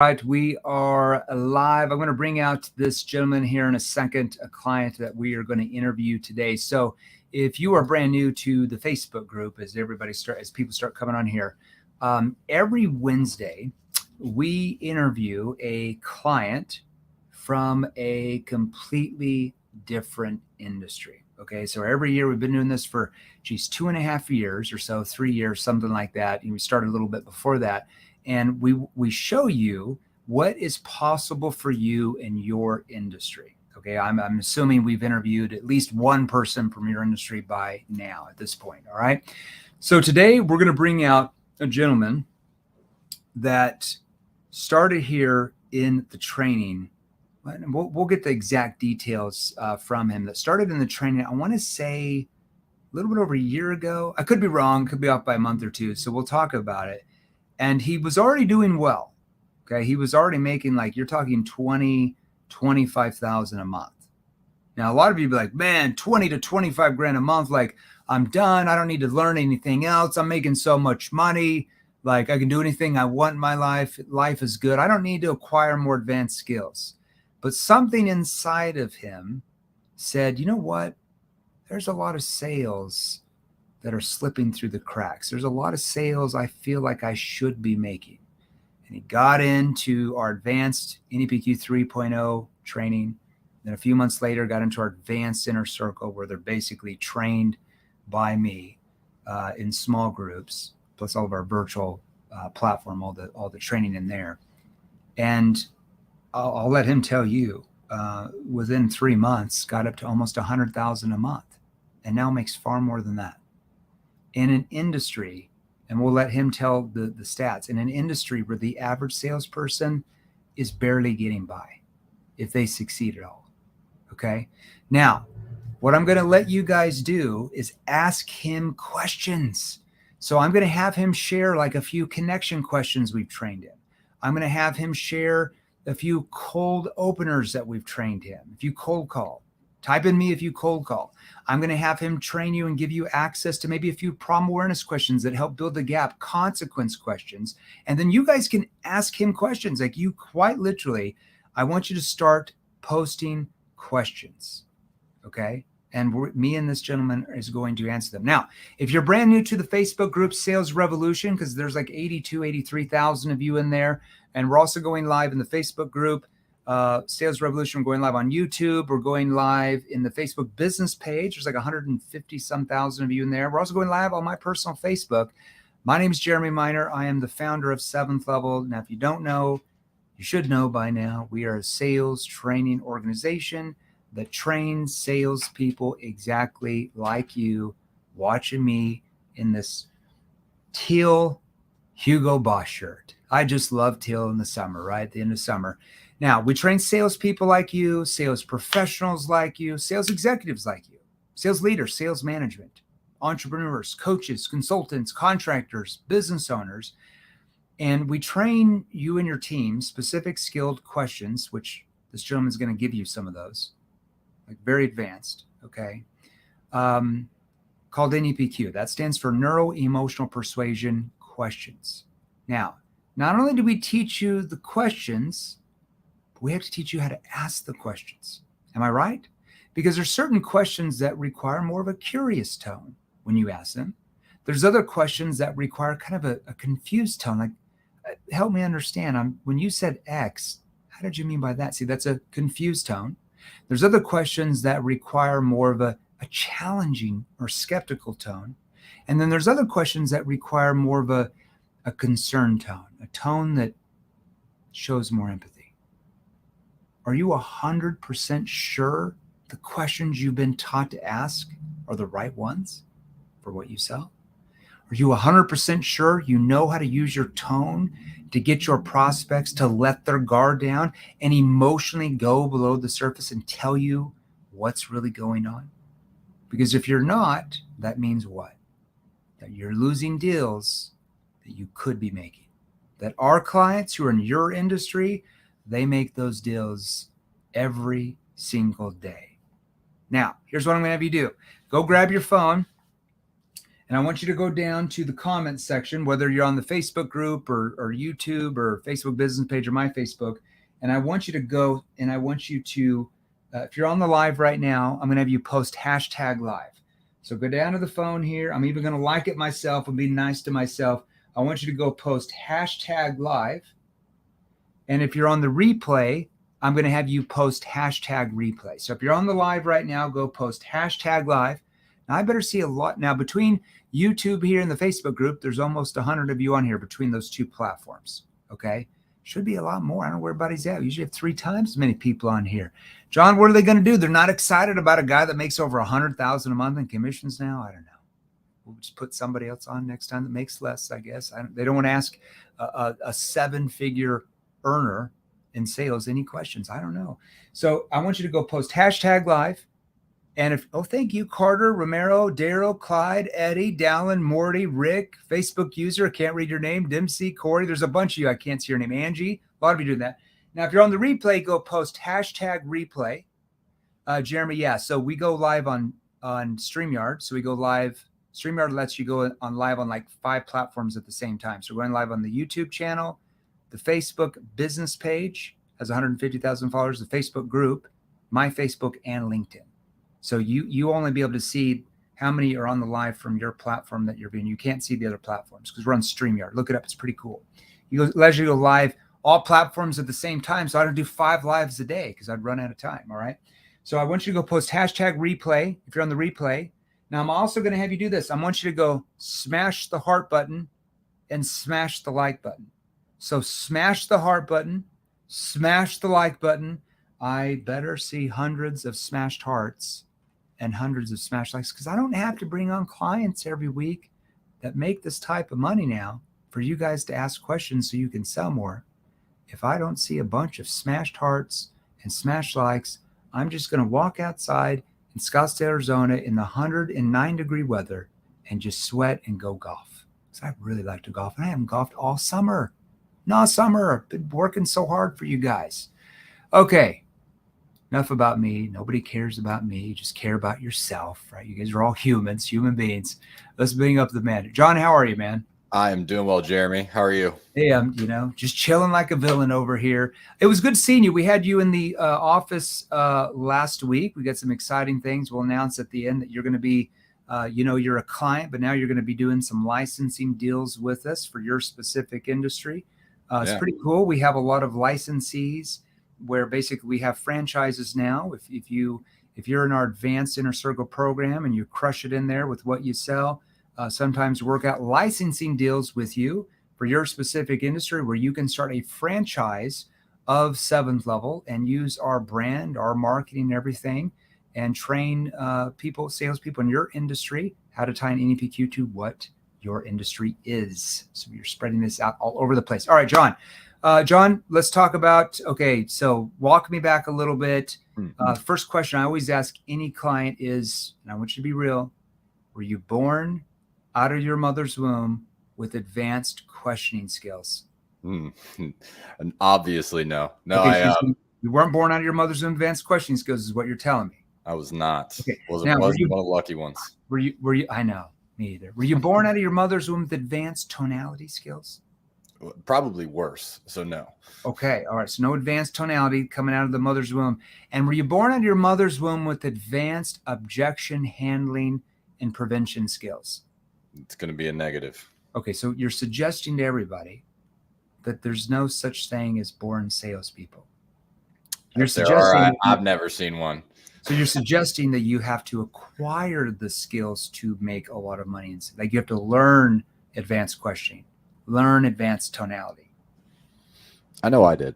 Right, we are live. I'm going to bring out this gentleman here in a second, a client that we are going to interview today. So, if you are brand new to the Facebook group, as people start coming on here, every Wednesday we interview a client from a completely different industry. Okay, so every year we've been doing this for 2.5 years or so, 3 years, something like that. And we started a little bit before that, and we show you what is possible for you in your industry. Okay, I'm assuming we've interviewed at least one person from your industry by now at this point. All right, so today we're going to bring out a gentleman that started here in the training. We'll get the exact details from him. That started in the training, I want to say a little bit over a year ago. I could be wrong, could be off by a month or two. So we'll talk about it. And he was already doing well. Okay. He was already making, like, you're talking 20, 25,000 a month. Now, a lot of you be like, man, 20 to 25 grand a month. Like, I'm done. I don't need to learn anything else. I'm making so much money. Like, I can do anything I want in my life. Life is good. I don't need to acquire more advanced skills. But something inside of him said, you know what? There's a lot of sales that are slipping through the cracks. There's a lot of sales I feel like I should be making. And he got into our advanced NEPQ 3.0 training. Then a few months later, got into our advanced inner circle, where they're basically trained by me in small groups, plus all of our virtual platform, all the training in there. And I'll let him tell you, within 3 months, got up to almost 100,000 a month, and now makes far more than that. In an industry, and we'll let him tell the stats, in an industry where the average salesperson is barely getting by, if they succeed at all. Okay. Now, what I'm going to let you guys do is ask him questions. So I'm going to have him share like a few connection questions we've trained in. I'm going to have him share a few cold openers that we've trained him. If you cold call, type in me if you cold call. I'm going to have him train you and give you access to maybe a few problem awareness questions that help build the gap, consequence questions. And then you guys can ask him questions. Like, you quite literally, I want you to start posting questions. Okay. And me and this gentleman is going to answer them. Now, if you're brand new to the Facebook group Sales Revolution, because there's like 83,000 of you in there, and we're also going live in the Facebook group Sales Revolution. We're going live on YouTube. We're going live in the Facebook business page. There's like 150 some thousand of you in there. We're also going live on my personal Facebook. My name is Jeremy Miner. I am the founder of 7th Level. Now, if you don't know, you should know by now, we are a sales training organization that trains salespeople exactly like you, watching me in this teal Hugo Boss shirt. I just love teal in the summer, right? At the end of summer. Now, we train salespeople like you, sales professionals like you, sales executives like you, sales leaders, sales management, entrepreneurs, coaches, consultants, contractors, business owners. And we train you and your team specific skilled questions, which this gentleman is going to give you some of those, like very advanced, okay, called NEPQ. That stands for Neuro Emotional Persuasion Questions. Now, not only do we teach you the questions, but we have to teach you how to ask the questions. Am I right? Because there's certain questions that require more of a curious tone when you ask them. There's other questions that require kind of a confused tone, like, help me understand. When you said X, how did you mean by that? See, that's a confused tone. There's other questions that require more of a challenging or skeptical tone. And then there's other questions that require more of a concerned tone, a tone that shows more empathy. Are you 100% sure the questions you've been taught to ask are the right ones for what you sell? Are you 100% sure you know how to use your tone to get your prospects to let their guard down and emotionally go below the surface and tell you what's really going on? Because if you're not, that means what? That you're losing deals that you could be making. That our clients who are in your industry, they make those deals every single day. Now, here's what I'm going to have you do. Go grab your phone And I want you to go down to the comments section, whether you're on the Facebook group or YouTube or Facebook business page or my Facebook. And I want you to go and I want you to, if you're on the live right now, I'm going to have you post hashtag live. So go down to the phone here. I'm even going to like it myself and be nice to myself. I want you to go post hashtag live. And if you're on the replay, I'm going to have you post hashtag replay. So if you're on the live right now, go post hashtag live. Now I better see a lot. Now between YouTube here and the Facebook group, there's almost 100 of you on here between those two platforms. Okay. Should be a lot more. I don't know where everybody's at. We usually have 3 times as many people on here. John, what are they going to do? They're not excited about a guy that makes over 100,000 a month in commissions now. I don't know. We'll just put somebody else on next time that makes less, I guess. They don't want to ask a 7-figure earner in sales any questions. I don't know. So I want you to go post hashtag live. And if, thank you, Carter, Romero, Daryl, Clyde, Eddie, Dallin, Morty, Rick, Facebook user, I can't read your name, Dempsey, Corey. There's a bunch of you. I can't see your name. Angie, a lot of you doing that. Now, if you're on the replay, go post hashtag replay. Jeremy, yeah. So we go live on StreamYard. So we go live. StreamYard lets you go on live on like 5 platforms at the same time. So we're going live on the YouTube channel, the Facebook business page has 150,000 followers, the Facebook group, my Facebook, and LinkedIn. So you only be able to see how many are on the live from your platform that you're being. You can't see the other platforms because we're on StreamYard. Look it up. It's pretty cool. It allows you to go live all platforms at the same time. So I don't do 5 lives a day because I'd run out of time. All right. So I want you to go post hashtag replay if you're on the replay. Now I'm also going to have you do this. I want you to go smash the heart button and smash the like button. So smash the heart button, smash the like button. I better see hundreds of smashed hearts and hundreds of smashed likes because I don't have to bring on clients every week that make this type of money now for you guys to ask questions so you can sell more. If I don't see a bunch of smashed hearts and smashed likes, I'm just going to walk outside in Scottsdale, Arizona in the 109-degree weather and just sweat and go golf. Because I really like to golf. And I haven't golfed all summer. No summer. I've been working so hard for you guys. Okay. Enough about me. Nobody cares about me. You just care about yourself, right? You guys are all humans, human beings. Let's bring up the man. John, how are you, man? I am doing well, Jeremy. How are you? Hey, I'm, just chilling like a villain over here. It was good seeing you. We had you in the office last week. We got some exciting things. We'll announce at the end that you're going to be, you're a client, but now you're going to be doing some licensing deals with us for your specific industry. It's pretty cool. We have a lot of licensees where basically we have franchises now. If you're in our advanced inner circle program and you crush it in there with what you sell, sometimes work out licensing deals with you for your specific industry where you can start a franchise of 7th level and use our brand, our marketing, everything, and train salespeople in your industry how to tie an NEPQ to what your industry is. So you're spreading this out all over the place. All right, John. John, let's talk about, so walk me back a little bit. First question I always ask any client is, and I want you to be real, were you born out of your mother's womb with advanced questioning skills? And obviously, no. You weren't born out of your mother's womb with advanced questioning skills is what you're telling me. I was not. Okay. Wasn't one of the lucky ones. Were you, I know, me either. Were you born out of your mother's womb with advanced tonality skills? Probably worse. So no. Okay. All right. So no advanced tonality coming out of the mother's womb. And were you born out of your mother's womb with advanced objection handling and prevention skills? It's going to be a negative. Okay. So you're suggesting to everybody that there's no such thing as born salespeople. I've never seen one. So you're suggesting that you have to acquire the skills to make a lot of money. Like you have to learn advanced questioning. Learn advanced tonality. I know I did.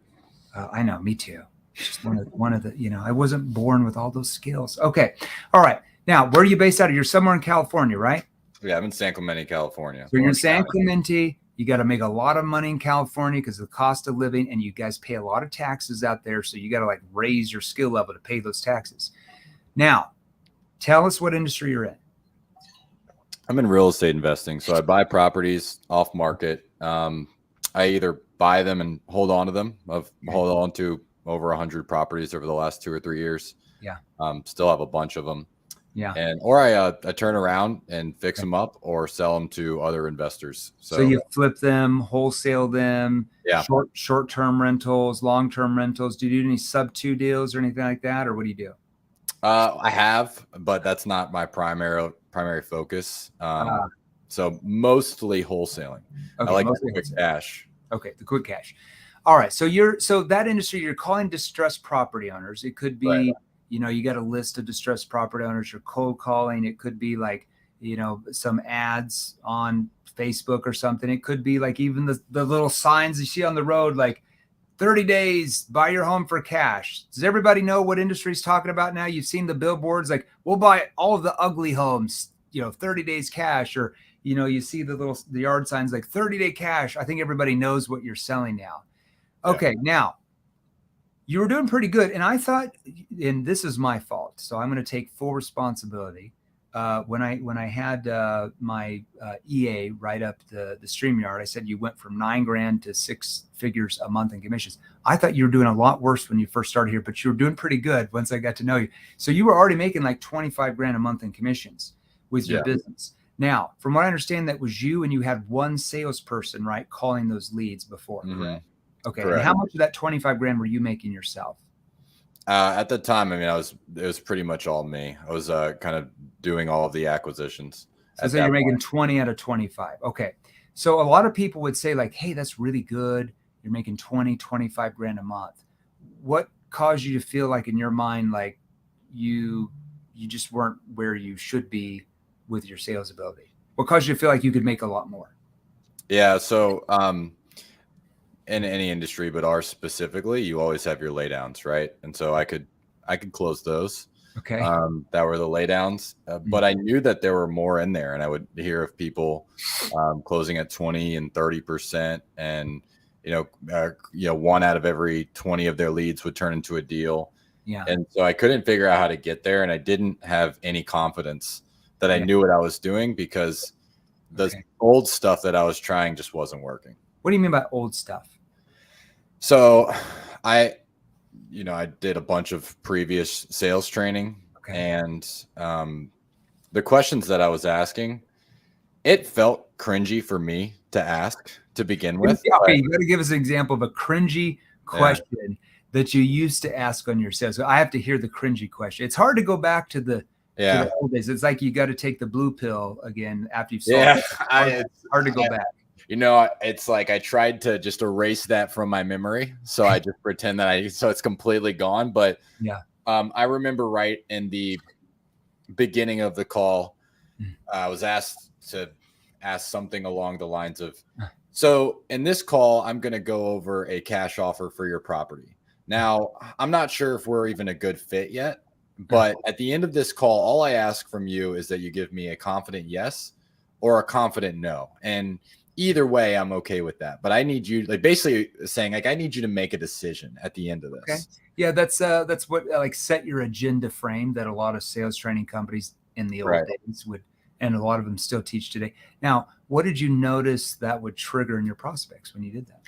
I know, me too. Just one of the, I wasn't born with all those skills. Okay. All right. Now, where are you based out of? You're somewhere in California, right? Yeah, I'm in San Clemente, California. So you're in San Clemente. You got to make a lot of money in California because of the cost of living, and you guys pay a lot of taxes out there. So you got to raise your skill level to pay those taxes. Now, tell us what industry you're in. I'm in real estate investing. So I buy properties off market. I either buy them and hold on to them. I've held on to over 100 properties over the last 2 or 3 years. Yeah. Still have a bunch of them. Yeah. and or I turn around and fix them up or sell them to other investors. So you flip them, wholesale them, yeah, short-term rentals, long-term rentals. Do you do any sub-2 deals or anything like that, or what do you do? I have, but that's not my primary focus. Uh, So mostly wholesaling. I okay, like the mostly quick wholesale. cash. Okay, the quick cash. All right. So that industry, you're calling distressed property owners. It could Right. be, you got a list of distressed property owners. You're cold calling. It could be like, some ads on Facebook or something. It could be like even the little signs you see on the road, like 30 days, buy your home for cash. Does everybody know what industry's talking about now? You've seen the billboards like, we'll buy all of the ugly homes, 30 days cash, or, you see the yard signs like 30-day cash. I think everybody knows what you're selling now. Okay. Now you were doing pretty good. And I thought, and this is my fault, so I'm going to take full responsibility. When I had my EA write up the StreamYard, I said you went from $9,000 to 6 figures a month in commissions. I thought you were doing a lot worse when you first started here, but you were doing pretty good once I got to know you. So you were already making like 25,000 a month in commissions with your business. Now, from what I understand, that was you, and you had one salesperson, right, calling those leads before, correct? Okay. Correct. And how much of that 25,000 were you making yourself? At the time, I mean, it was pretty much all me. I was kind of doing all of the acquisitions. So you're making 20 out of 25. Okay. So a lot of people would say like, hey, that's really good. You're making 20, 25,000 a month. What caused you to feel like in your mind, like you just weren't where you should be with your sales ability? What caused you to feel like you could make a lot more? Yeah. So, in any industry, but ours specifically, you always have your laydowns, right? And so I could close those. Okay. That were the laydowns, but I knew that there were more in there, and I would hear of people closing at 20 and 30%, and 1 out of every 20 of their leads would turn into a deal. Yeah. And so I couldn't figure out how to get there, and I didn't have any confidence that I knew what I was doing, because the old stuff that I was trying just wasn't working. What do you mean by old stuff? So I did a bunch of previous sales training, and the questions that I was asking, it felt cringy for me to ask to begin with. Okay, you got to give us an example of a cringy question that you used to ask on your sales. So I have to hear the cringy question. It's hard to go back to the old days. It's like you got to take the blue pill again after you've solved it. It's hard to go back. It's like I tried to just erase that from my memory. So I just pretend that so it's completely gone. But I remember right in the beginning of the call, I was asked to ask something along the lines of, so in this call, I'm going to go over a cash offer for your property. Now, I'm not sure if we're even a good fit yet, but at the end of this call, all I ask from you is that you give me a confident yes or a confident no. And either way, I'm okay with that. But I need you, like, basically saying, like, I need you to make a decision at the end of this. Okay. Yeah, that's what like set your agenda frame that a lot of sales training companies in the old days would, and a lot of them still teach today. Now, what did you notice that would trigger in your prospects when you did that?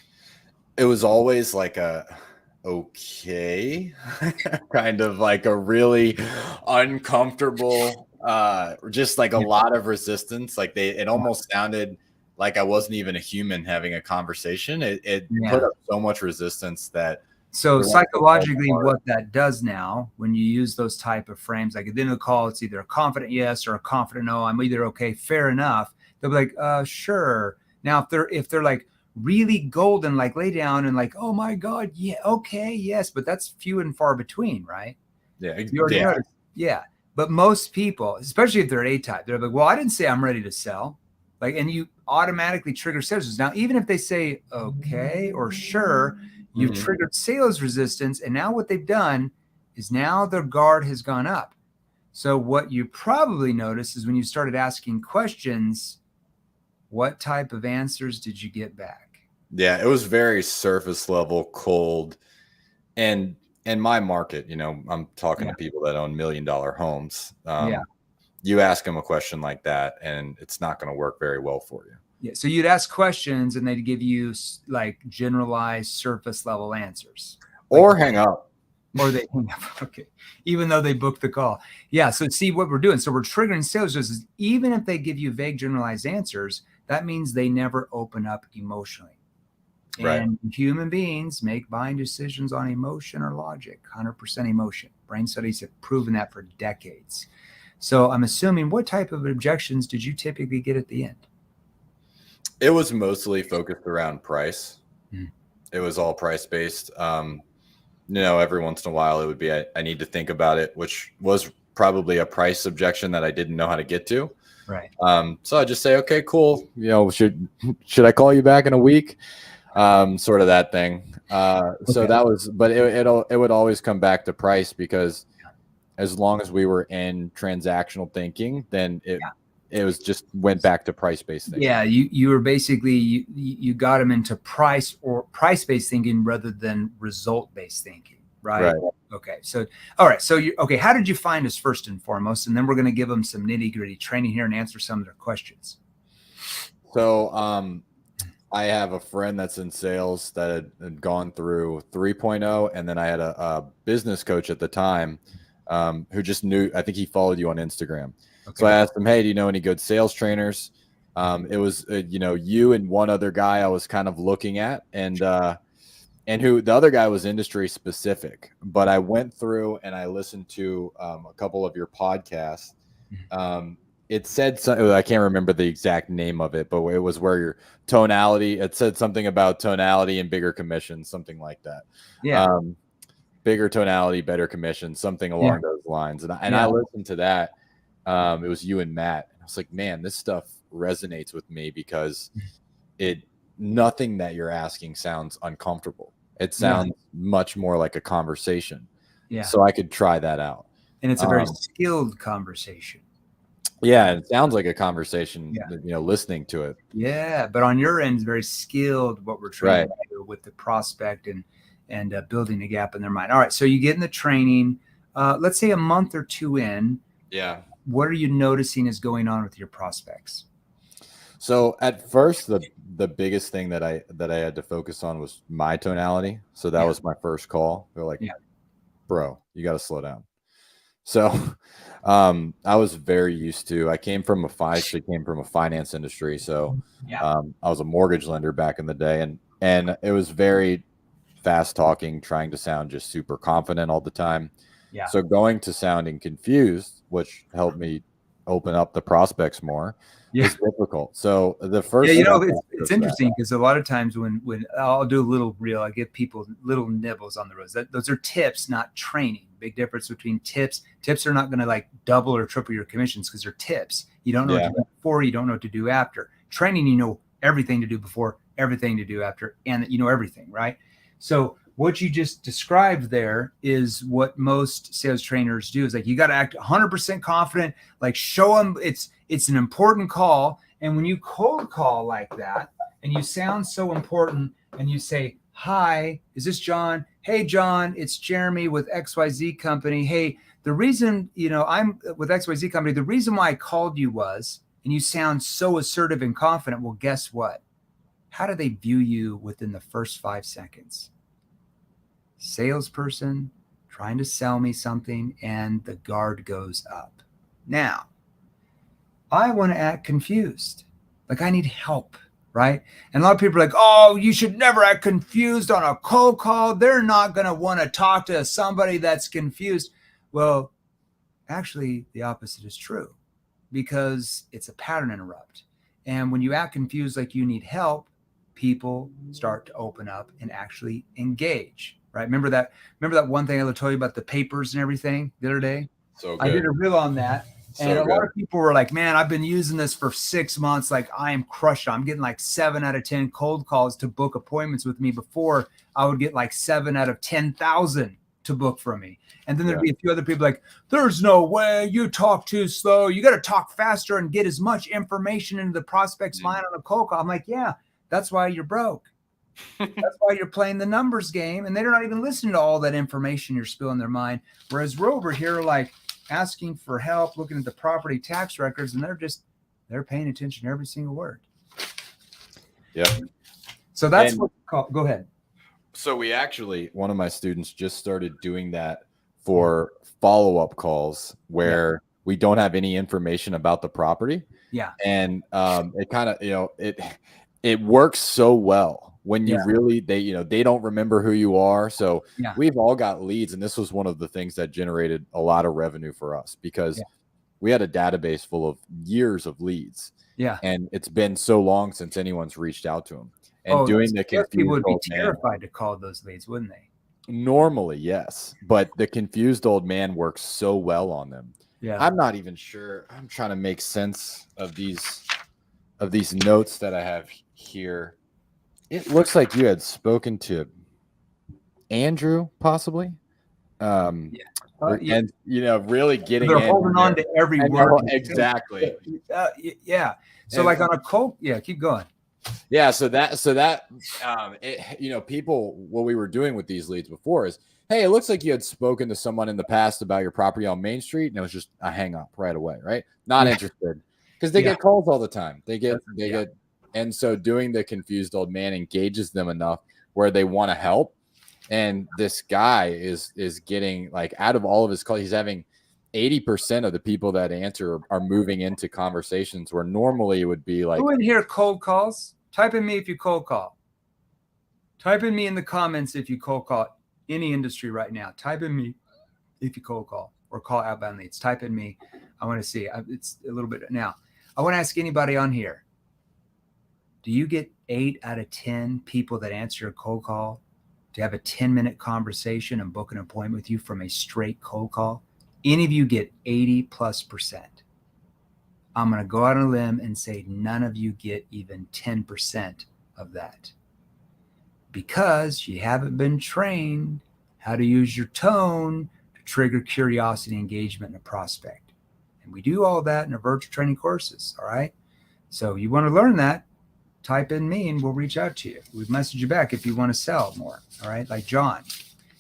It was always like a okay, kind of like a really uncomfortable, just like a lot of resistance. Like it almost sounded like I wasn't even a human having a conversation. It put up so much resistance that. So psychologically, what that does now, when you use those type of frames, like at the end of the call, it's either a confident yes or a confident no. I'm either okay, fair enough. They'll be like, sure. Now, if they're like really golden, like lay down and like, oh my God, yeah, okay, yes, but that's few and far between, right? Yeah, you already noticed. Yeah. But most people, especially if they're A-type, they're like, well, I didn't say I'm ready to sell. Like, and you automatically trigger sales. Now, even if they say okay or sure, you've triggered sales resistance. And now what they've done is now their guard has gone up. So what you probably noticed is when you started asking questions, what type of answers did you get back? Yeah, it was very surface level, cold. And in my market, I'm talking to people that own $1 million homes. You ask them a question like that, and it's not going to work very well for you. Yeah. So you'd ask questions and they'd give you like generalized surface level answers. Or hang up. or they hang up. Okay. Even though they booked the call. Yeah. So see what we're doing. So we're triggering sales is even if they give you vague generalized answers, that means they never open up emotionally. Right. And human beings make buying decisions on emotion or logic, 100% emotion. Brain studies have proven that for decades. So I'm assuming, what type of objections did you typically get at the end? It was mostly focused around price. Mm. It was all price based. Every once in a while it would be, I need to think about it, which was probably a price objection that I didn't know how to get to. Right. So I just say, okay, cool. Should I call you back in a week? Sort of that thing. So that was, but it would always come back to price, because as long as we were in transactional thinking, then it was just went back to price-based thinking. Yeah, you were basically, you got them into price-based thinking rather than result-based thinking, right? Okay, so all right, so how did you find us first and foremost, and then we're going to give them some nitty-gritty training here and answer some of their questions. So I have a friend that's in sales that had gone through 3.0, and then I had a business coach at the time who just knew, I think he followed you on Instagram. Okay. So I asked him, hey, do you know any good sales trainers? It was, you and one other guy I was kind of looking at, and who the other guy was industry specific. But I went through and I listened to a couple of your podcasts. It said, I can't remember the exact name of it, but it was where your tonality, it said something about tonality and bigger commissions, something like that. Yeah. Bigger tonality, better commission, something along those lines. And I listened to that. It was you and Matt. And I was like, man, this stuff resonates with me, because nothing that you're asking sounds uncomfortable. It sounds much more like a conversation. Yeah. So I could try that out. And it's a very skilled conversation. Yeah, it sounds like a conversation, listening to it. Yeah, but on your end, it's very skilled what we're trying to do with the prospect and building a gap in their mind. All right, so you get in the training, let's say a month or two in. Yeah. What are you noticing is going on with your prospects? So at first, the biggest thing that I had to focus on was my tonality. So that was my first call. They're like, bro, you got to slow down. So I was very used to, I came from a finance industry. So I was a mortgage lender back in the day, and it was very fast talking, trying to sound just super confident all the time. Yeah. So going to sounding confused, which helped me open up the prospects more, is difficult. So the first, it's interesting, because a lot of times when I'll do a little reel, I give people little nibbles on the road. Those are tips, not training. Big difference between tips. Tips are not going to like double or triple your commissions, because they're tips. You don't know what to do before, you don't know what to do after. Training, you know everything to do before, everything to do after, and you know everything, right? So what you just described there is what most sales trainers do. Is like, you got to act 100% confident, like show them it's an important call. And when you cold call like that and you sound so important and you say, hi, is this John? Hey, John, it's Jeremy with XYZ Company. Hey, the reason, I'm with XYZ Company, the reason why I called you was, and you sound so assertive and confident. Well, guess what? How do they view you within the first 5 seconds? Salesperson trying to sell me something, and the guard goes up. Now, I want to act confused, like I need help, right? And a lot of people are like, oh, you should never act confused on a cold call. They're not going to want to talk to somebody that's confused. Well, actually, the opposite is true, because it's a pattern interrupt. And when you act confused like you need help, people start to open up and actually engage, right? Remember that one thing I told you about the papers and everything the other day? So good. I did a reel on that. And a lot of people were like, man, I've been using this for 6 months. Like, I am crushed. I'm getting like 7 out of 10 cold calls to book appointments with me. Before, I would get like 7 out of 10,000 to book from me. And then there'd be a few other people like, there's no way, you talk too slow. You got to talk faster and get as much information into the prospect's mind on a cold call. I'm like, yeah, that's why you're broke. That's why you're playing the numbers game. And they're not even listening to all that information you're spilling their mind. Whereas we're over here like asking for help, looking at the property tax records, and they're paying attention to every single word. Yeah. So that's go ahead. So we actually, one of my students just started doing that for follow-up calls where we don't have any information about the property. Yeah. And it kind of, it works so well when you really, they don't remember who you are. So we've all got leads. And this was one of the things that generated a lot of revenue for us because we had a database full of years of leads. Yeah. And it's been so long since anyone's reached out to them. And doing the confused people would be old terrified to call those leads, wouldn't they? Normally, yes. But the confused old man works so well on them. Yeah. I'm not even sure. I'm trying to make sense of these notes that I have here. It looks like you had spoken to Andrew, possibly. And really getting they're holding on to every word. Exactly. Yeah. So like on a cold, keep going. Yeah. So that people, what we were doing with these leads before is, hey, it looks like you had spoken to someone in the past about your property on Main Street, and it was just a hang up right away, right? Not interested, because they get calls all the time. They get, and so doing the confused old man engages them enough where they want to help. And this guy is getting, like, out of all of his calls, he's having 80% of the people that answer are moving into conversations where normally it would be like, who in here cold calls? Type in me if you cold call. Type in me in the comments if you cold call any industry right now. Type in me if you cold call or call outbound leads. Type in me. I want to see. It's a little bit now. I want to ask anybody on here. Do you get 8 out of 10 people that answer a cold call to have a 10-minute conversation and book an appointment with you from a straight cold call? Any of you get 80+%. I'm going to go out on a limb and say none of you get even 10% of that, because you haven't been trained how to use your tone to trigger curiosity and engagement in a prospect. And we do all that in our virtual training courses. All right. So you want to learn that, type in me and we'll reach out to you. We'll message you back if you want to sell more. All right. Like John.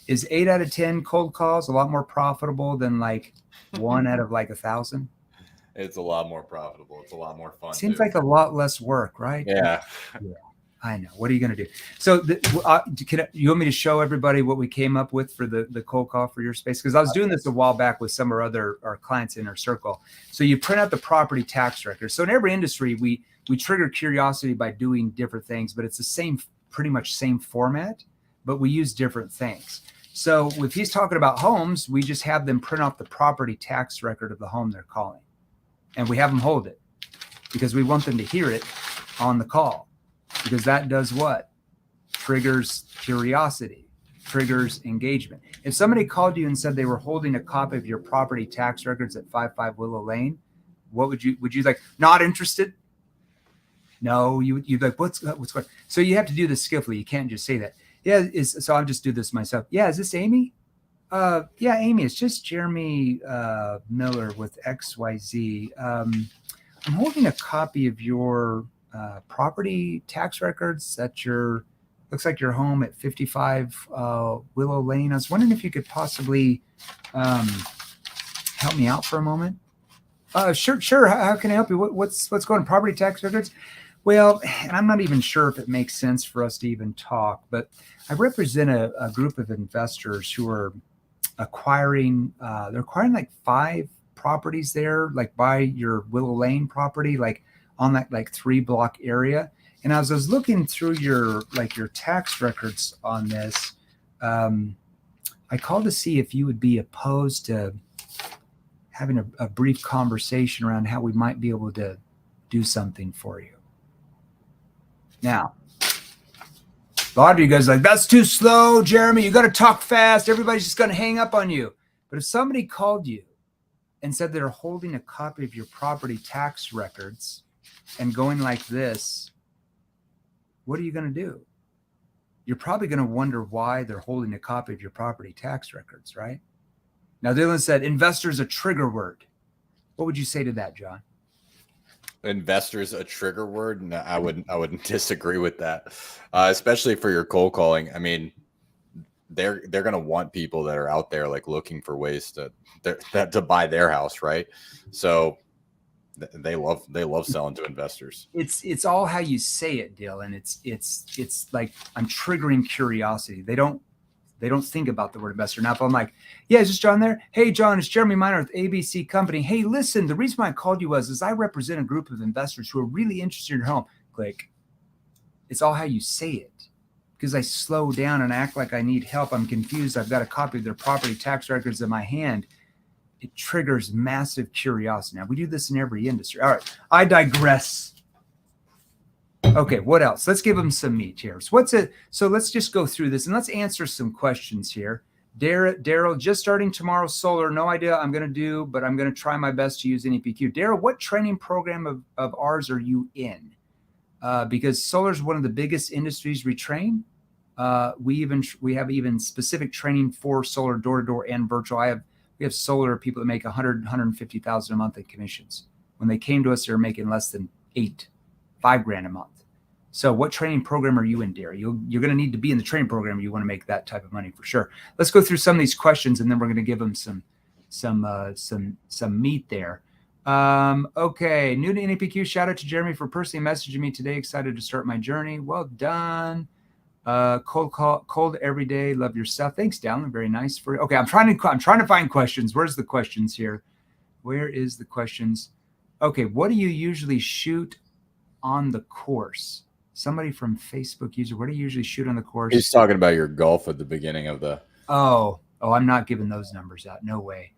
Is 8 out of 10 cold calls a lot more profitable than like 1 out of like 1,000? It's a lot more profitable. It's a lot more fun. Seems like a lot less work, right? Yeah. I know. What are you going to do? So you want me to show everybody what we came up with for the cold call for your space? Because I was doing this a while back with some of our clients in our circle. So you print out the property tax record. So in every industry, we trigger curiosity by doing different things, but it's the same, pretty much same format, but we use different things. So if he's talking about homes, we just have them print out the property tax record of the home they're calling. And we have them hold it because we want them to hear it on the call, because that does what? Triggers curiosity, triggers engagement. If somebody called you and said they were holding a copy of your property tax records at 55 Willow Lane, what would you like? Not interested? No, you'd like, what's going on? So you have to do this skillfully. You can't just say that. Yeah, so I'll just do this myself. Yeah, is this Amy? Yeah, Amy, it's just Jeremy Miller with XYZ. I'm holding a copy of your property tax records at looks like your home at 55 Willow Lane. I was wondering if you could possibly help me out for a moment. Sure. How can I help you? What's going on? Property tax records? Well, and I'm not even sure if it makes sense for us to even talk, but I represent a group of investors who are acquiring like 5 properties there, like by your Willow Lane property, like on that like 3-block area. And as I was looking through your tax records on this, I called to see if you would be opposed to having a brief conversation around how we might be able to do something for you. Now, a lot of you guys are like, that's too slow, Jeremy. You got to talk fast. Everybody's just going to hang up on you. But if somebody called you and said they're holding a copy of your property tax records and going like this, what are you going to do? You're probably going to wonder why they're holding a copy of your property tax records, right? Now, Dylan said, investor is a trigger word. What would you say to that, John? Investors a trigger word? No, I wouldn't disagree with that, especially for your cold calling. I mean, they're going to want people that are out there like looking for ways to buy their house, right? So they love selling to investors. It's all how you say it, Dylan. It's like I'm triggering curiosity. They don't think about the word investor. Now, if I'm like, yeah, is this John there? Hey, John, it's Jeremy Miner with ABC Company. Hey, listen, the reason why I called you is I represent a group of investors who are really interested in your home. Click. It's all how you say it. Because I slow down and act like I need help. I'm confused. I've got a copy of their property tax records in my hand. It triggers massive curiosity. Now, we do this in every industry. All right, I digress. Okay, what else? Let's give them some meat here. So let's just go through this and let's answer some questions here. Daryl, just starting tomorrow, solar. No idea I'm going to do, but I'm going to try my best to use NEPQ. Daryl, what training program of ours are you in? Because solar is one of the biggest industries we train. We have even specific training for solar door-to-door and virtual. We have solar people that make 150,000 a month in commissions. When they came to us, they were making less than $5,000 a month. So what training program are you in, Derry? You're going to need to be in the training program. You want to make that type of money for sure. Let's go through some of these questions, and then we're going to give them some meat there. Okay, new to NAPQ. Shout out to Jeremy for personally messaging me today. Excited to start my journey. Well done. Cold every day. Love your stuff. Thanks, Dallin. Very nice for. Okay, I'm trying to find questions. Where's the questions here? Where is the questions? Okay, what do you usually shoot on the course? Somebody from Facebook user. What do you usually shoot on the course? He's talking about your golf at the beginning of the. Oh, I'm not giving those numbers out. No way.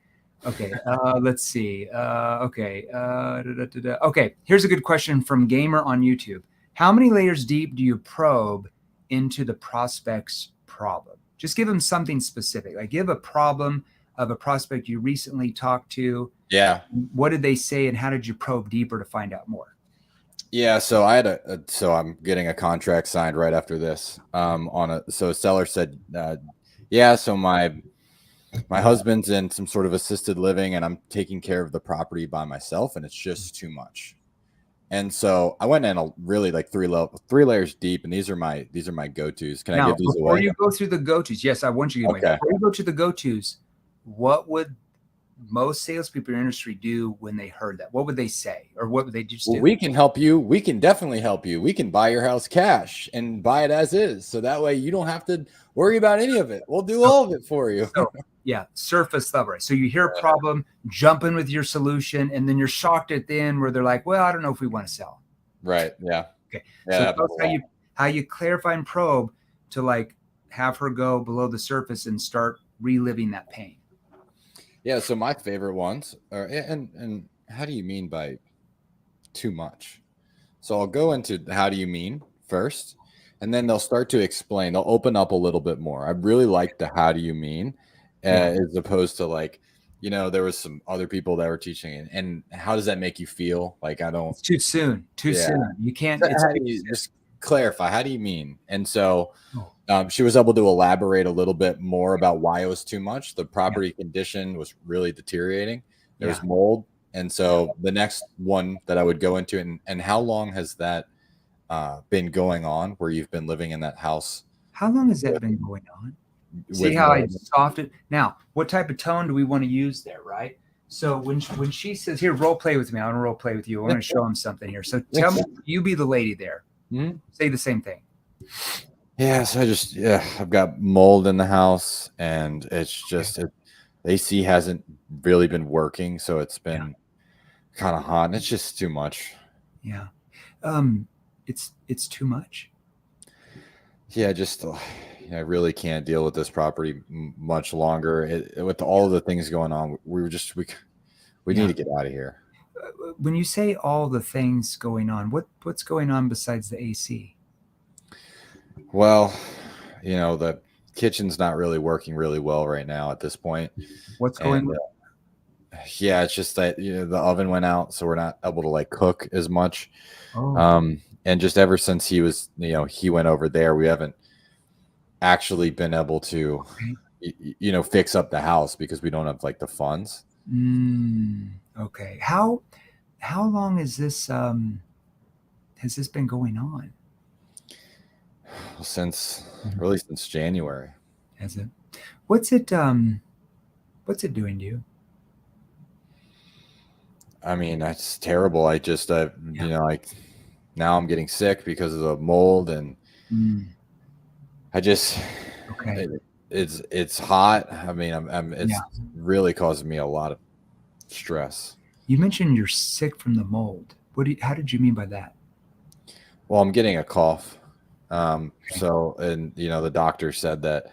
Okay, let's see. Okay, here's a good question from Gamer on YouTube. How many layers deep do you probe into the prospect's problem? Just give them something specific. Like give a problem of a prospect you recently talked to. Yeah. What did they say, and how did you probe deeper to find out more? Yeah, so I had so I'm getting a contract signed right after this. So a seller said, yeah, so my husband's in some sort of assisted living, and I'm taking care of the property by myself, and it's just too much. And so I went in really like three layers deep, and these are my go-tos. Can I give these away? Before you go through the go-tos, yes, I want you to give away. Before you go to the go-tos, what would most salespeople in your industry do when they heard that? What would they say, or what would they just do? We can help you. We can definitely help you. We can buy your house cash and buy it as is, so that way you don't have to worry about any of it. We'll do all of it for you. Yeah, surface level. Right? So you hear a problem, jump in with your solution, and then you're shocked at the end where they're like, "Well, I don't know if we want to sell." Right. Yeah. Okay. Yeah, so that's how you clarify and probe to like have her go below the surface and start reliving that pain. Yeah. So my favorite ones are, and how do you mean by too much? So I'll go into how do you mean first, and then they'll start to explain. They'll open up a little bit more. I really like the how do you mean. As opposed to like, there was some other people that were teaching and how does that make you feel? Like, it's too soon. You can't. How do you just clarify? How do you mean? And so she was able to elaborate a little bit more about why it was too much. The property condition was really deteriorating. There was mold. And so the next one that I would go into, and how long has that been going on where you've been living in that house? How long has that been going on? See how I softened. Now, what type of tone do we want to use there, right? So when she says, "Here, role play with me," I want to role play with you. I want to show them something here. So tell me, you be the lady there. Mm-hmm. Say the same thing. Yeah. So I've got mold in the house, and it's just the AC hasn't really been working, so it's been kind of hot, and it's just too much. Yeah. It's too much. Yeah, just. I really can't deal with this property much longer. With all the things going on, we need to get out of here. When you say all the things going on, what's going on besides the AC? Well, the kitchen's not really working really well right now at this point. What's going on? Yeah, it's just that the oven went out, so we're not able to like cook as much. And just ever since he went over there, we haven't actually been able to fix up the house because we don't have like the funds. Okay. How long is this has this been going on? Since January. Has it? What's it doing to you? I mean, that's terrible. I just, you know, like now I'm getting sick because of the mold, and I just, Okay. it's hot. I mean, it's really causing me a lot of stress. You mentioned you're sick from the mold. How did you mean by that? Well, I'm getting a cough. So, and you know, the doctor said that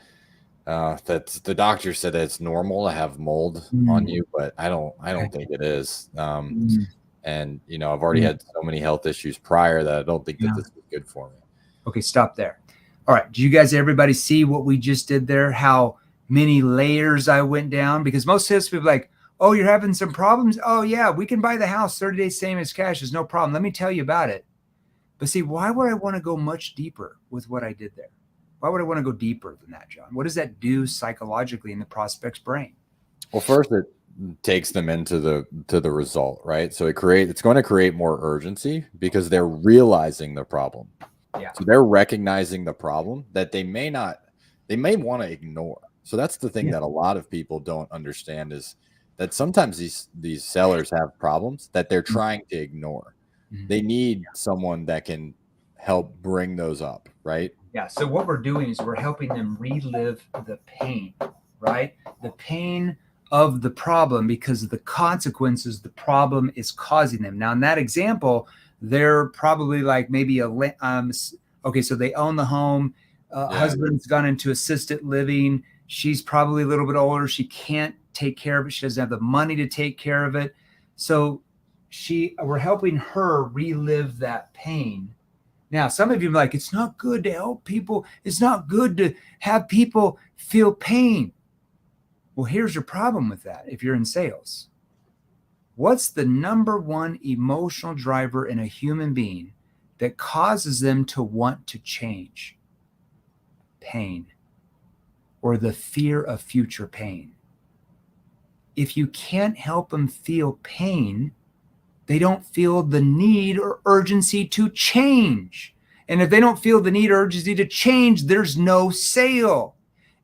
it's normal to have mold on you, but I don't think it is. And you know, I've already had so many health issues prior that I don't think that this is good for me. Okay, stop there. All right. Did everybody see what we just did there? How many layers I went down? Because most salespeople are like, oh, you're having some problems? Oh, yeah, we can buy the house 30 days, same as cash. There's no problem. Let me tell you about it. But see, why would I want to go much deeper with what I did there? Why would I want to go deeper than that, John? What does that do psychologically in the prospect's brain? Well, first, it takes them into the result, right? So it's going to create more urgency because they're realizing the problem. Yeah. So they're recognizing the problem that they may want to ignore. So that's the thing that a lot of people don't understand, is that sometimes these sellers have problems that they're trying to ignore. They need someone that can help bring those up, right? Yeah. So what we're doing is we're helping them relive the pain, right? The pain of the problem, because of the consequences the problem is causing them. Now, in that example, they're probably like maybe okay, so they own the home. Husband's gone into assisted living. She's probably a little bit older. She can't take care of it. She doesn't have the money to take care of it. So we're helping her relive that pain. Now, some of you are like, it's not good to help people. It's not good to have people feel pain. Well, here's your problem with that if you're in sales. What's the number one emotional driver in a human being that causes them to want to change? Pain, or the fear of future pain. If you can't help them feel pain, they don't feel the need or urgency to change. And if they don't feel the need or urgency to change, there's no sale.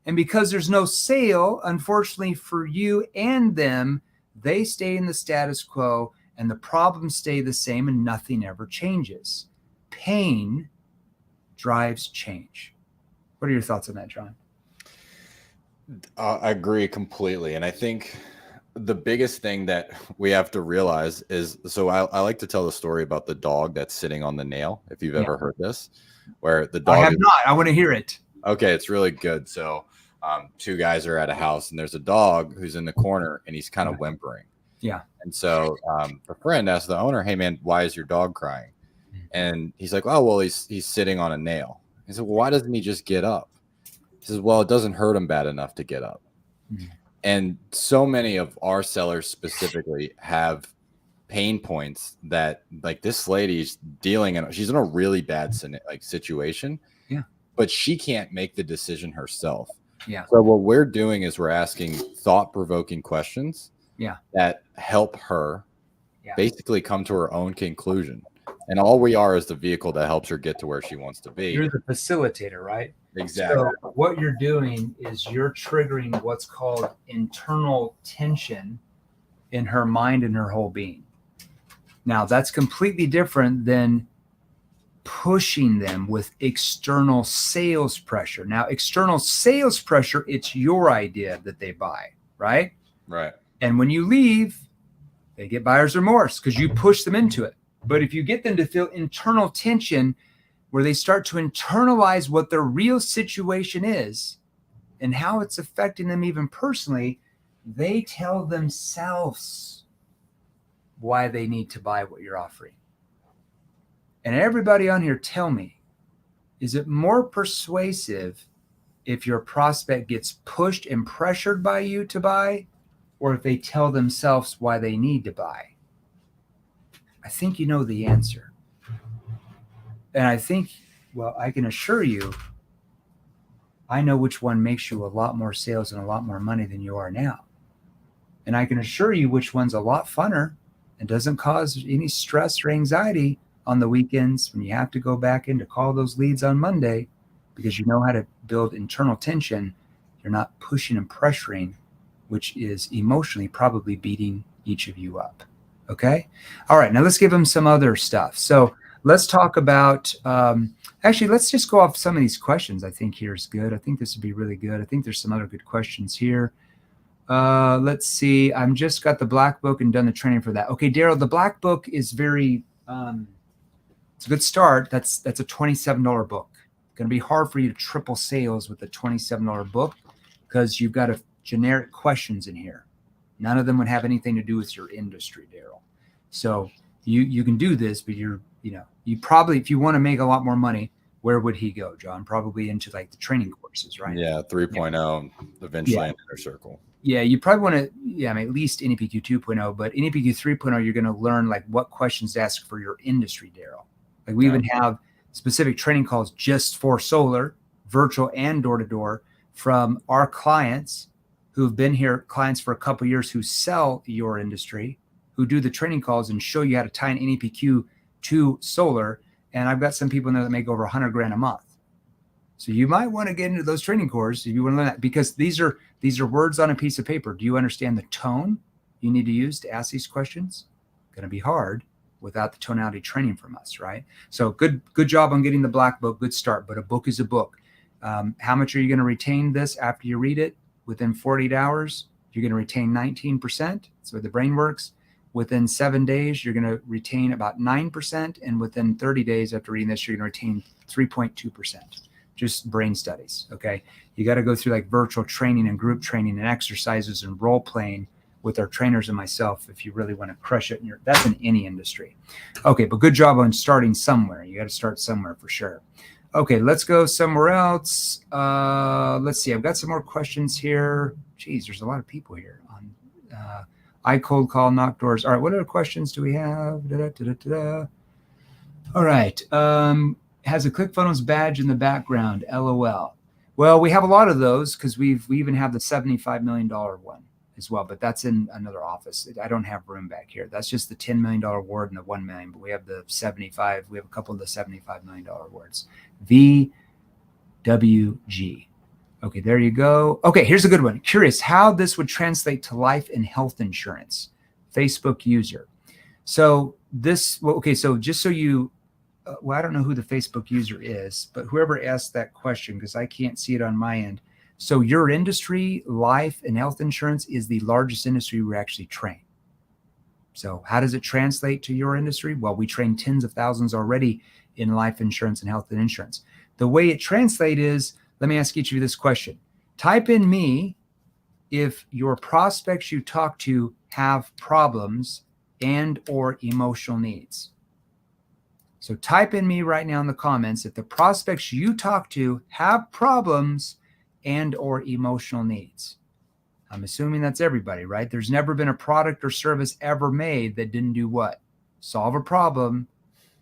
And because there's no sale, unfortunately for you and them, they stay in the status quo and the problems stay the same and nothing ever changes. Pain drives change. What are your thoughts on that, John? I agree completely. And I think the biggest thing that we have to realize is, so I like to tell the story about the dog that's sitting on the nail. If you've ever heard this, where the dog, I have not. I want to hear it. Okay, it's really good. So two guys are at a house and there's a dog who's in the corner and he's kind of whimpering. Yeah. And so the friend asked the owner, hey man, why is your dog crying? And he's like, oh, well, he's sitting on a nail. He said, well, why doesn't he just get up? He says, well, it doesn't hurt him bad enough to get up. And so many of our sellers specifically have pain points that, like, this lady's dealing in. She's in a really bad situation. Yeah. But she can't make the decision herself. Yeah. So what we're doing is we're asking thought-provoking questions. Yeah. That help her basically come to her own conclusion. And all we are is the vehicle that helps her get to where she wants to be. You're the facilitator, right? Exactly. So what you're doing is you're triggering what's called internal tension in her mind and her whole being. Now, that's completely different than pushing them with external sales pressure. Now, external sales pressure, it's your idea that they buy, right? Right. And when you leave, they get buyer's remorse because you push them into it. But if you get them to feel internal tension, where they start to internalize what their real situation is and how it's affecting them even personally, they tell themselves why they need to buy what you're offering. And everybody on here, tell me, is it more persuasive if your prospect gets pushed and pressured by you to buy, or if they tell themselves why they need to buy? I think you know the answer. And I think, well, I can assure you, I know which one makes you a lot more sales and a lot more money than you are now. And I can assure you which one's a lot funner and doesn't cause any stress or anxiety on the weekends when you have to go back in to call those leads on Monday, because you know how to build internal tension. You're not pushing and pressuring, which is emotionally probably beating each of you up. Okay. All right. Now let's give them some other stuff. So let's talk about, actually, let's just go off some of these questions. I think here's good. I think this would be really good. I think there's some other good questions here. Let's see. I'm just got the black book and done the training for that. Okay, Daryl, the black book is very, it's a good start. That's a $27 book. It's going to be hard for you to triple sales with a $27 book because you've got generic questions in here. None of them would have anything to do with your industry, Daryl. So you can do this, but you probably, if you want to make a lot more money, where would he go, John? Probably into like the training courses, right? Yeah, 3.0, eventually in Inner Circle. Yeah, you probably want to, I mean, at least NEPQ 2.0, but NEPQ 3.0, you're going to learn like what questions to ask for your industry, Daryl. Like we even have specific training calls just for solar, virtual and door-to-door from our clients who've been here, clients for a couple of years who sell your industry, who do the training calls and show you how to tie an NEPQ to solar. And I've got some people in there that make over $100,000 a month. So you might want to get into those training courses if you want to learn that, because these are words on a piece of paper. Do you understand the tone you need to use to ask these questions? Going to be hard without the tonality training from us, right? So good job on getting the black book. Good start, but a book is a book. How much are you going to retain this after you read it? Within 48 hours, you're going to retain 19%. So the brain works. Within 7 days, you're going to retain about 9%. And within 30 days after reading this, you're going to retain 3.2%. Just brain studies, okay? You got to go through like virtual training and group training and exercises and role playing with our trainers and myself if you really want to crush it. That's in any industry. Okay, but good job on starting somewhere. You got to start somewhere for sure. Okay, let's go somewhere else. Let's see. I've got some more questions here. Geez, there's a lot of people here. I cold call, knock doors. All right, what other questions do we have? All right. Has a ClickFunnels badge in the background, LOL. Well, we have a lot of those because we even have the $75 million one as well, but that's in another office. I don't have room back here. That's just the $10 million award and the 1 million, but we have the 75. We have a couple of the $75 million awards. VWG. Okay, there you go. Okay, here's a good one. Curious how this would translate to life and health insurance. Facebook user. So this, well, okay, so just so you, well, I don't know who the Facebook user is, but whoever asked that question, because I can't see it on my end. So your industry, life and health insurance, is the largest industry we actually train. So how does it translate to your industry? Well, we train tens of thousands already in life insurance and health and insurance. The way it translates is, let me ask each of you this question. Type in me if your prospects you talk to have problems and or emotional needs. So type in me right now in the comments if the prospects you talk to have problems and or emotional needs. I'm assuming that's everybody, right? There's never been a product or service ever made that didn't do what? Solve a problem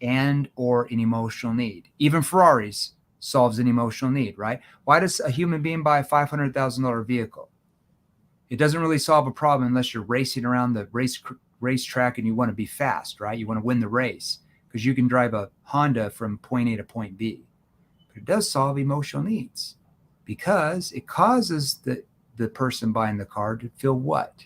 and or an emotional need. Even Ferraris solves an emotional need, right? Why does a human being buy a $500,000 vehicle? It doesn't really solve a problem unless you're racing around the racetrack and you want to be fast, right? You want to win the race because you can drive a Honda from point A to point B. But it does solve emotional needs because it causes the person buying the car to feel what?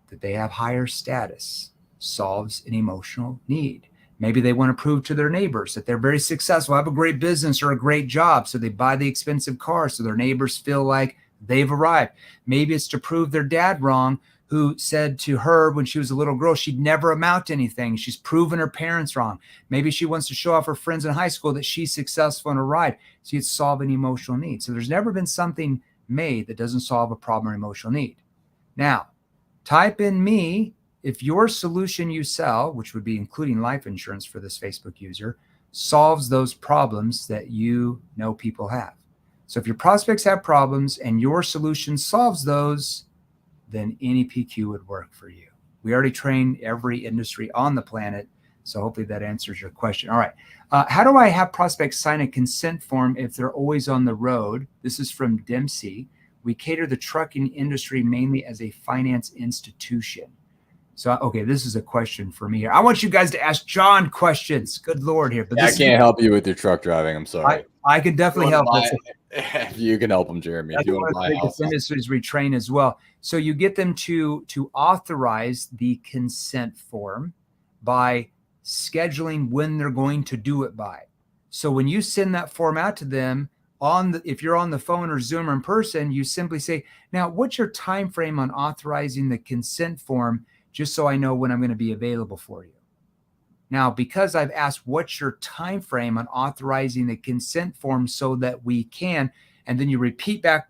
That they have higher status. Solves an emotional need. Maybe they want to prove to their neighbors that they're very successful, have a great business or a great job. So they buy the expensive car so their neighbors feel like they've arrived. Maybe it's to prove their dad wrong, who said to her when she was a little girl, she'd never amount to anything. She's proven her parents wrong. Maybe she wants to show off her friends in high school that she's successful in a ride. So it's solving emotional needs. So there's never been something made that doesn't solve a problem or emotional need. Now, type in me if your solution you sell, which would be including life insurance for this Facebook user, solves those problems that you know people have. So if your prospects have problems and your solution solves those, then NEPQ would work for you. We already train every industry on the planet, so hopefully that answers your question. All right. How do I have prospects sign a consent form if they're always on the road? This is from Dempsey. We cater the trucking industry mainly as a finance institution. So, okay, this is a question for me here. I want you guys to ask John questions. Good Lord here. But I can't help you with your truck driving. I'm sorry. I could definitely help. If you can help them, Jeremy. If you want to buy a house. Industries retrain as well. So you get them to authorize the consent form by scheduling when they're going to do it by. So when you send that form out to them if you're on the phone or Zoom or in person, you simply say, now, what's your time frame on authorizing the consent form, just so I know when I'm going to be available for you. Now, because I've asked what's your time frame on authorizing the consent form so that we can, and then you repeat back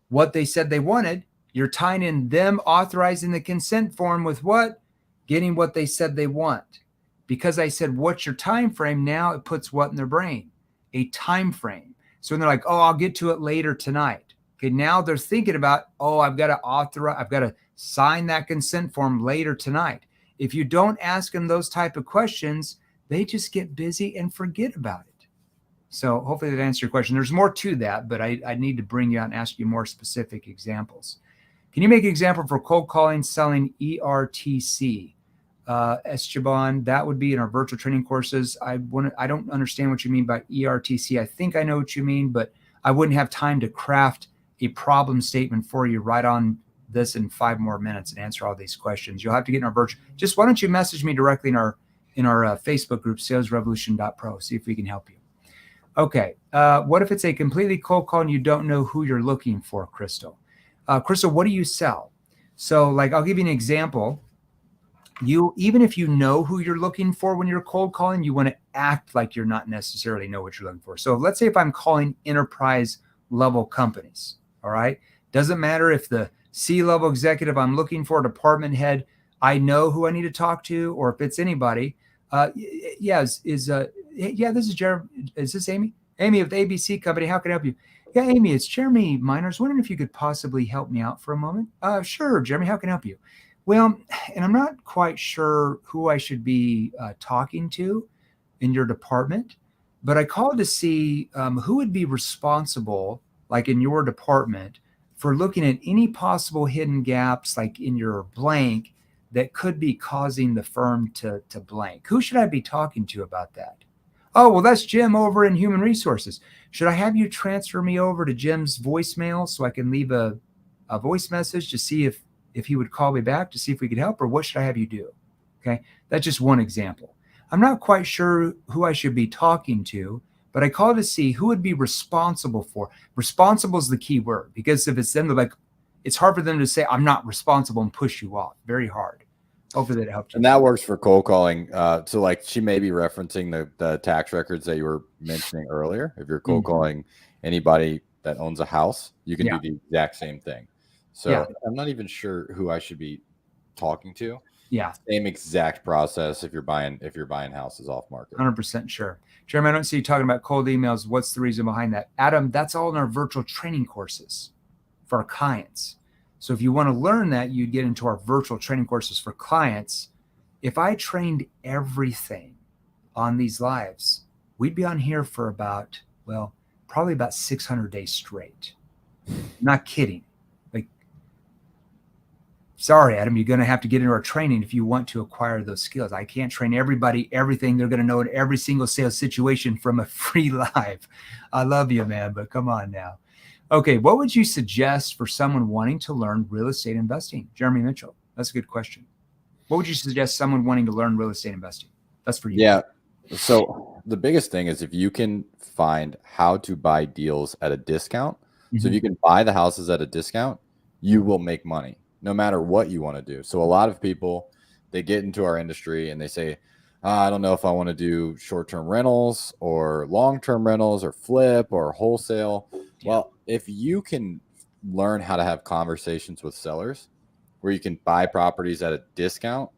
what they said they wanted, you're tying in them authorizing the consent form with what? Getting what they said they want. Because I said, what's your time frame? Now it puts what in their brain? A time frame. So when they're like, oh, I'll get to it later tonight. Okay, now they're thinking about, oh, I've got to sign that consent form later tonight. If you don't ask them those type of questions, they just get busy and forget about it. So hopefully that answers your question. There's more to that, but I need to bring you out and ask you more specific examples. Can you make an example for cold calling, selling ERTC? Esteban, that would be in our virtual training courses. I don't understand what you mean by ERTC. I think I know what you mean, but I wouldn't have time to craft a problem statement for you right on this in 5 more minutes and answer all these questions. You'll have to get in our virtual. Just why don't you message me directly in our Facebook group, salesrevolution.pro, see if we can help you. Okay. What if it's a completely cold call and you don't know who you're looking for, Crystal? Crystal, what do you sell? So like, I'll give you an example. Even if you know who you're looking for when you're cold calling, you want to act like you're not necessarily know what you're looking for. So let's say if I'm calling enterprise level companies, all right, doesn't matter if the C-level executive I'm looking for, department head, I know who I need to talk to, or if it's anybody. This is Jeremy. Is this Amy? Amy of the ABC company. How can I help you? Yeah, Amy, it's Jeremy Miners. Wondering if you could possibly help me out for a moment. Sure, Jeremy. How can I help you? Well, and I'm not quite sure who I should be talking to in your department, but I called to see who would be responsible, like in your department, for looking at any possible hidden gaps, like in your blank, that could be causing the firm to blank. Who should I be talking to about that? Oh, well, that's Jim over in Human Resources. Should I have you transfer me over to Jim's voicemail so I can leave a voice message to see if he would call me back to see if we could help, or what should I have you do? Okay, that's just one example. I'm not quite sure who I should be talking to, but I called to see who would be responsible for. Responsible is the key word, because if it's them, they're like, it's hard for them to say, I'm not responsible, and push you off. Very hard. Hopefully that helped you. And that works for cold calling. So like she may be referencing the tax records that you were mentioning earlier. If you're cold calling anybody that owns a house, you can do the exact same thing. So I'm not even sure who I should be talking to. Yeah. Same exact process if you're buying houses off market. 100% sure. Jeremy, I don't see you talking about cold emails. What's the reason behind that? Adam, that's all in our virtual training courses for our clients. So if you want to learn that, you'd get into our virtual training courses for clients. If I trained everything on these lives, we'd be on here for probably about 600 days straight. Not kidding. Sorry, Adam, you're going to have to get into our training if you want to acquire those skills. I can't train everybody everything they're going to know in every single sales situation from a free live. I love you, man, but come on now. Okay, what would you suggest for someone wanting to learn real estate investing? Jeremy Mitchell, that's a good question. What would you suggest someone wanting to learn real estate investing? That's for you. Yeah. So the biggest thing is if you can find how to buy deals at a discount. So if you can buy the houses at a discount, you will make money no matter what you want to do. So a lot of people, they get into our industry and they say, I don't know if I want to do short-term rentals or long-term rentals or flip or wholesale. Well, if you can learn how to have conversations with sellers where you can buy properties at a discount,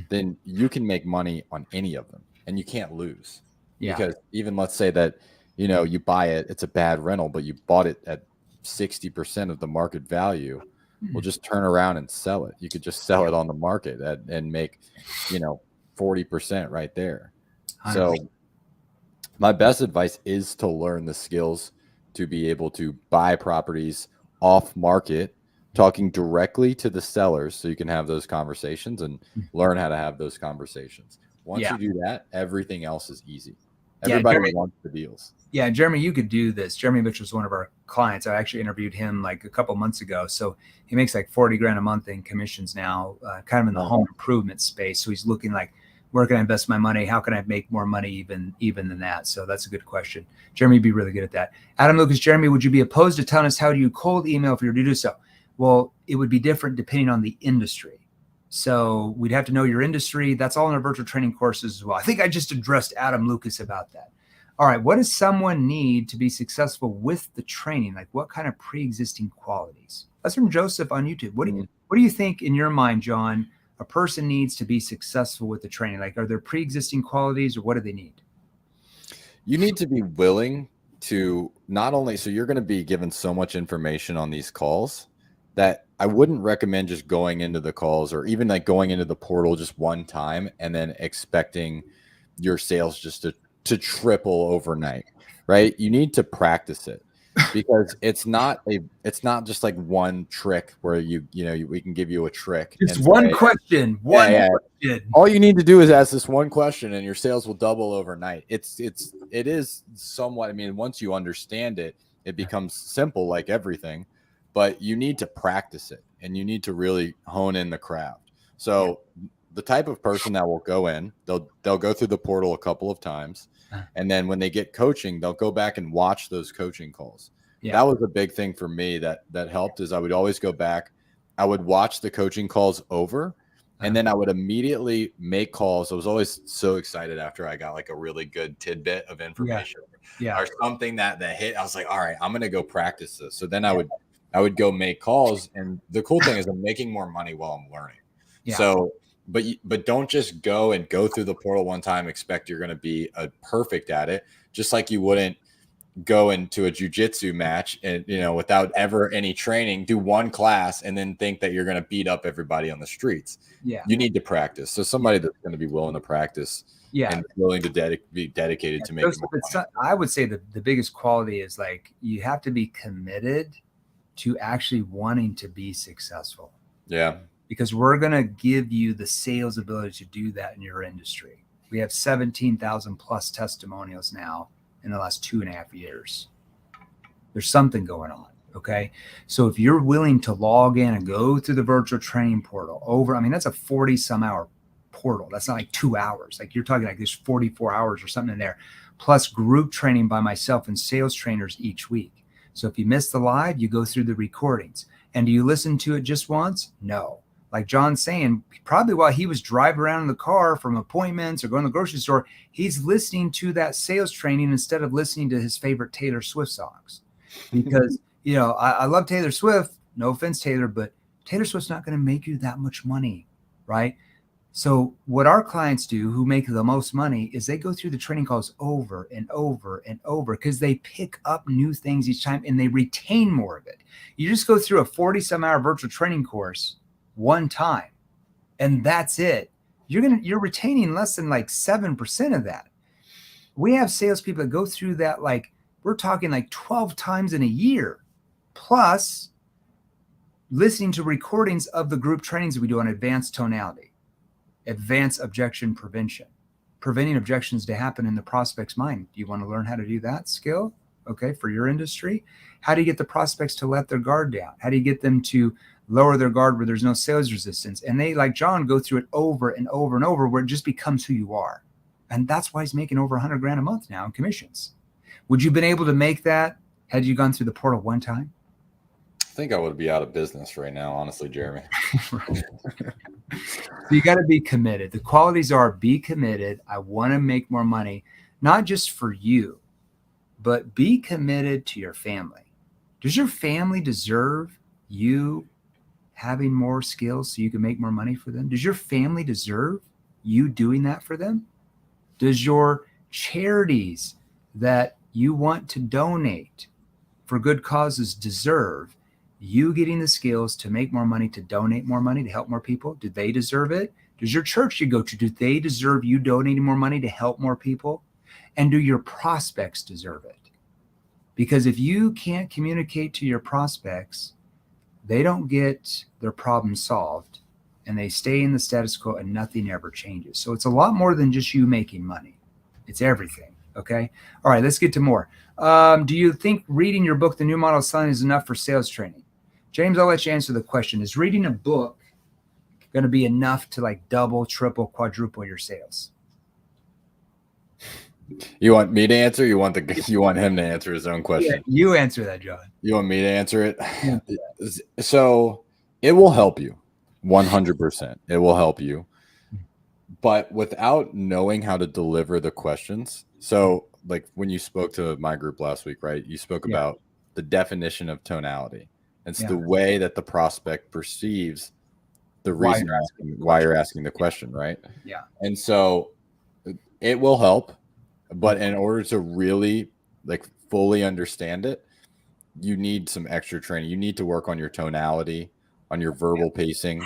then you can make money on any of them and you can't lose. Because even let's say that, you buy it, it's a bad rental, but you bought it at 60% of the market value. We'll just turn around and sell it. You could just sell it on the market and make, 40% right there. 100%. So my best advice is to learn the skills to be able to buy properties off market, talking directly to the sellers so you can have those conversations and learn how to have those conversations. Once you do that, everything else is easy. Everybody wants the deals. Yeah, Jeremy, you could do this. Jeremy Mitchell was one of our clients. I actually interviewed him like a couple months ago. So he makes like 40 grand a month in commissions now, kind of in the home improvement space. So he's looking like, where can I invest my money? How can I make more money even than that? So that's a good question. Jeremy would be really good at that. Adam Lucas, Jeremy, would you be opposed to telling us how do you cold email if you were to do so? Well, it would be different depending on the industry. So we'd have to know your industry. That's all in our virtual training courses as well. I think I just addressed Adam Lucas about that. All right, what does someone need to be successful with the training? Like what kind of pre-existing qualities? That's from Joseph on YouTube. What do you think in your mind, John, a person needs to be successful with the training? Like, are there pre-existing qualities or what do they need? You need to be willing to not only, so you're going to be given so much information on these calls that I wouldn't recommend just going into the calls or even like going into the portal just one time and then expecting your sales just to triple overnight, right? You need to practice it because it's not just like one trick where we can give you a trick. Just one question. Question. All you need to do is ask this one question and your sales will double overnight. It is somewhat, I mean, once you understand it, it becomes simple like everything, but you need to practice it and you need to really hone in the craft. So the type of person that will go in, they'll go through the portal a couple of times. And then when they get coaching, they'll go back and watch those coaching calls. Yeah. That was a big thing for me that helped is I would always go back. I would watch the coaching calls over and then I would immediately make calls. I was always so excited after I got like a really good tidbit of information or something that hit. I was like, all right, I'm going to go practice this. So then I would go make calls. And the cool thing is I'm making more money while I'm learning. Yeah. So but don't just go through the portal one time, expect you're going to be perfect at it. Just like you wouldn't go into a jiu-jitsu match and, without ever any training, do one class and then think that you're going to beat up everybody on the streets. Yeah. You need to practice. So somebody that's going to be willing to practice and willing to be dedicated to making money. I would say the biggest quality is like, you have to be committed to actually wanting to be successful. Yeah. Because we're going to give you the sales ability to do that in your industry. We have 17,000 plus testimonials now in the last 2.5 years. There's something going on. Okay. So if you're willing to log in and go through the virtual training portal that's a 40 some hour portal. That's not like 2 hours. Like you're talking like there's 44 hours or something in there, plus group training by myself and sales trainers each week. So if you miss the live, you go through the recordings. And do you listen to it just once? No. Like John's saying, probably while he was driving around in the car from appointments or going to the grocery store, he's listening to that sales training instead of listening to his favorite Taylor Swift songs. Because, I love Taylor Swift. No offense, Taylor, but Taylor Swift's not going to make you that much money, right? So what our clients do who make the most money is they go through the training calls over and over and over because they pick up new things each time and they retain more of it. You just go through a 40 some hour virtual training course one time and that's it. You're retaining less than like 7% of that. We have salespeople that go through that, like we're talking like 12 times in a year, plus listening to recordings of the group trainings that we do on advanced tonality, advanced objection prevention, preventing objections to happen in the prospect's mind. Do you want to learn how to do that skill? Okay, for your industry. How do you get the prospects to let their guard down? How do you get them to lower their guard where there's no sales resistance? And they, like John, go through it over and over and over where it just becomes who you are. And that's why he's making over 100 grand a month now in commissions. Would you have been able to make that had you gone through the portal one time? I think I would be out of business right now, honestly, Jeremy. So you got to be committed. The qualities are be committed. I want to make more money, not just for you, but be committed to your family. Does your family deserve you having more skills so you can make more money for them? Does your family deserve you doing that for them? Does your charities that you want to donate for good causes deserve you getting the skills to make more money, to donate more money, to help more people? Do they deserve it? Does your church you go to, do they deserve you donating more money to help more people? And do your prospects deserve it? Because if you can't communicate to your prospects, they don't get their problem solved and they stay in the status quo and nothing ever changes. So it's a lot more than just you making money. It's everything. Okay. All right. Let's get to more. Do you think reading your book, The New Model of Selling, is enough for sales training? James, I'll let you answer the question. Is reading a book going to be enough to like double, triple, quadruple your sales? You want me to answer? You want him to answer his own question? Yeah, you answer that, John. You want me to answer it? So it will help you 100%. It will help you. But without knowing how to deliver the questions. So like when you spoke to my group last week, right? You spoke about the definition of tonality. It's the way that the prospect perceives the reason why you're asking the question, right? Yeah. And so it will help, but in order to really like fully understand it, you need some extra training. You need to work on your tonality, on your verbal pacing,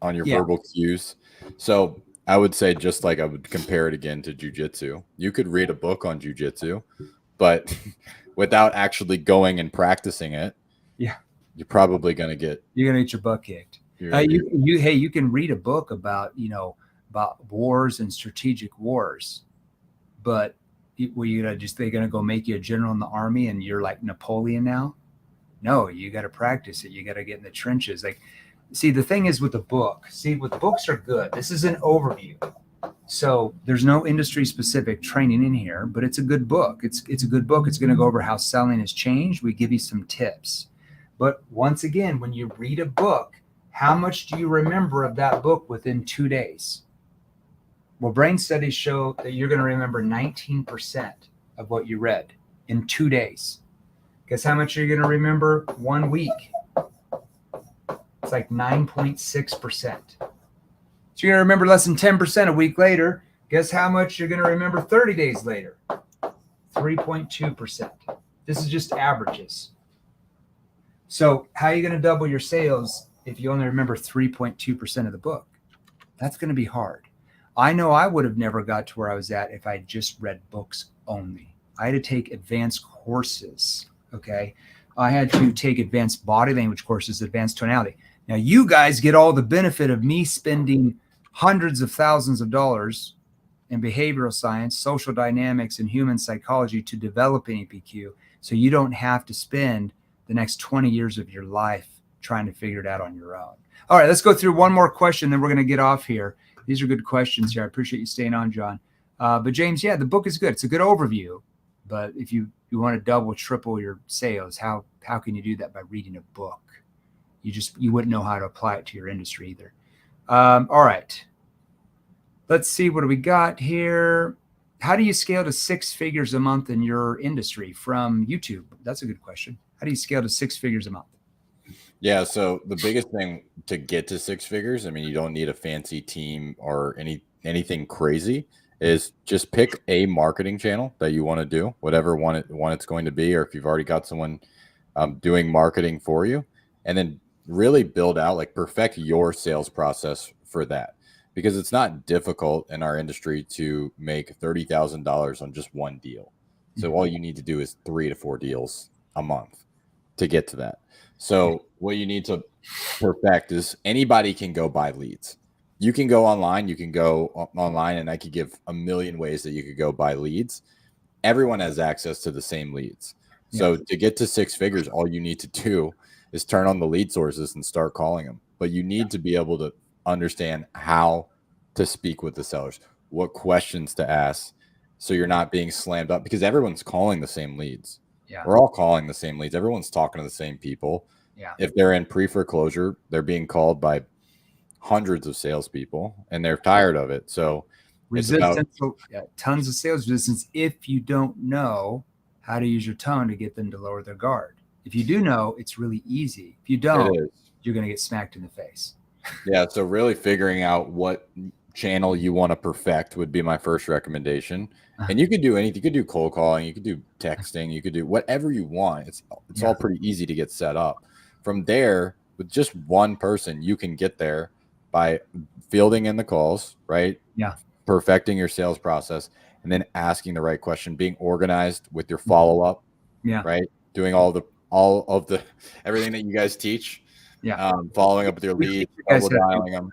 on your verbal cues. So I would say, just like I would compare it again to jujitsu, you could read a book on jujitsu, but without actually going and practicing it, you're probably going to get your butt kicked. You can read a book about wars and strategic wars, but they're gonna go make you a general in the army and you're like Napoleon now? No, you got to practice it. You got to get in the trenches. Like, see, the thing is with the book. See, with books are good. This is an overview, so there's no industry specific training in here, but it's a good book. It's a good book. It's going to go over how selling has changed. We give you some tips. But once again, when you read a book, how much do you remember of that book within 2 days? Well, brain studies show that you're going to remember 19% of what you read in 2 days. Guess how much you're going to remember 1 week? It's like 9.6%. So you're going to remember less than 10% a week later. Guess how much you're going to remember 30 days later? 3.2%. This is just averages. So how are you going to double your sales if you only remember 3.2% of the book? That's going to be hard. I know I would have never got to where I was at if I just read books only. I had to take advanced courses. Okay. I had to take advanced body language courses, advanced tonality. Now you guys get all the benefit of me spending hundreds of thousands of dollars in behavioral science, social dynamics, and human psychology to develop an EPQ. So you don't have to spend the next 20 years of your life trying to figure it out on your own. All right, let's go through one more question, then we're going to get off here. These are good questions here. I appreciate you staying on, John. But James, the book is good. It's a good overview. But if you want to double, triple your sales, how can you do that by reading a book? You wouldn't know how to apply it to your industry either. All right. Let's see, what do we got here? How do you scale to 6 figures a month in your industry from YouTube? That's a good question. How do you scale to 6 figures a month? Yeah, so the biggest thing to get to 6 figures, I mean, you don't need a fancy team or anything crazy, is just pick a marketing channel that you want to do, whatever one it's going to be, or if you've already got someone doing marketing for you, and then really build out, like perfect your sales process for that. Because it's not difficult in our industry to make $30,000 on just one deal. So all you need to do is 3 to 4 deals a month to get to that. So what you need to perfect is anybody can go buy leads. You can go online, and I could give a million ways that you could go buy leads. Everyone has access to the same leads. So to get to 6 figures, all you need to do is turn on the lead sources and start calling them. But you need to be able to understand how to speak with the sellers, what questions to ask, so you're not being slammed up, because everyone's calling the same leads. We're all calling the same leads. Everyone's talking to the same people. If they're in pre-foreclosure, they're being called by hundreds of salespeople, and they're tired of it. So resistance, tons of sales resistance if you don't know how to use your tone to get them to lower their guard. If you do know, it's really easy. If you don't, you're going to get smacked in the face. Yeah, so really figuring out what channel you want to perfect would be my first recommendation. And you could do anything. You could do cold calling, you could do texting, you could do whatever you want. It's all pretty easy to get set up. From there, with just one person, you can get there by fielding in the calls, right? Perfecting your sales process, and then asking the right question, being organized with your follow-up, right? Doing all of the everything that you guys teach. Following up with your leads, double dialing them.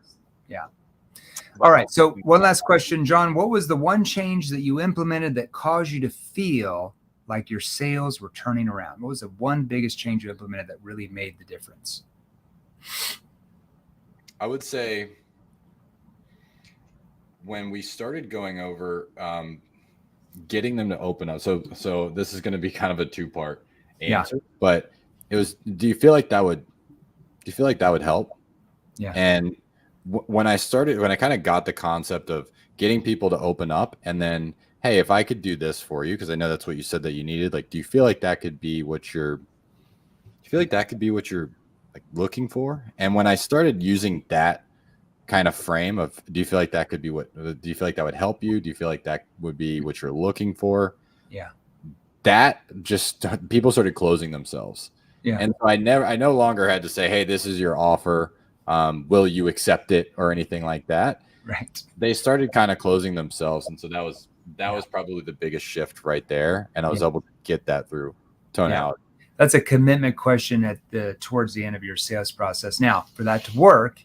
All right. So one last question, John. What was the one change that you implemented that caused you to feel like your sales were turning around? What was the one biggest change you implemented that really made the difference? I would say when we started going over getting them to open up. So this is going to be kind of a two-part answer, but it was, do you feel like that would help? Yeah. And when I kind of got the concept of getting people to open up, and then, hey, if I could do this for you, because I know that's what you said that you needed, like, do you feel like that could be what you're like looking for? And when I started using that kind of frame of, do you feel like that could be do you feel like that would help you? Do you feel like that would be what you're looking for? Yeah. That just, people started closing themselves. Yeah. And so I no longer had to say, hey, this is your offer. Will you accept it or anything like that? Right. They started kind of closing themselves. And so that was probably the biggest shift right there. And I was able to get that through Tonality. Yeah. That's a commitment question towards the end of your sales process. Now, for that to work,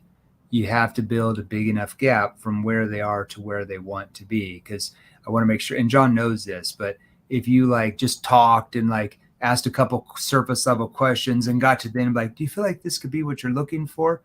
you have to build a big enough gap from where they are to where they want to be. Because I want to make sure, and John knows this, but if you like just talked and like asked a couple surface level questions and got to then like, do you feel like this could be what you're looking for?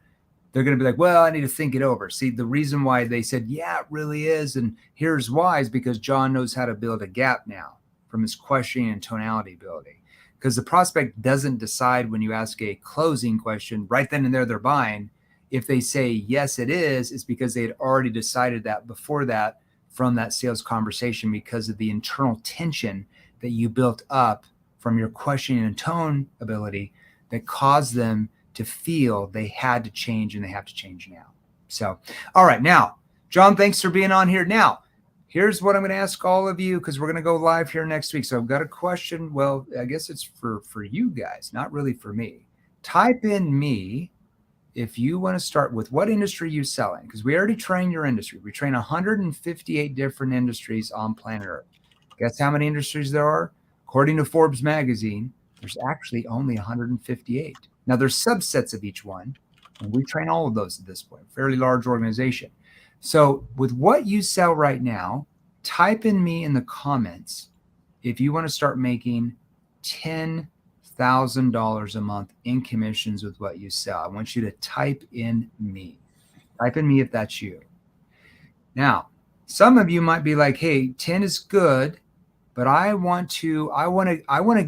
They're going to be like, well, I need to think it over. See, the reason why they said, yeah, it really is. And here's why is because John knows how to build a gap now from his questioning and tonality ability. Because the prospect doesn't decide when you ask a closing question right then and there they're buying. If they say, yes, it is, it's because they had already decided that before that from that sales conversation because of the internal tension that you built up from your questioning and tone ability that caused them to feel they had to change and they have to change now. So, all right. Now, John, thanks for being on here. Now, here's what I'm going to ask all of you because we're going to go live here next week. So I've got a question. Well, I guess it's for you guys, not really for me. Type in me if you want to start with what industry you sell in, because we already train your industry. We train 158 different industries on planet Earth. Guess how many industries there are? According to Forbes magazine, there's actually only 158. Now, there's subsets of each one, and we train all of those at this point, fairly large organization. So with what you sell right now, type in me in the comments if you want to start making $10,000 a month in commissions with what you sell. I want you to type in me. Type in me if that's you. Now, some of you might be like, hey, 10 is good, but I want to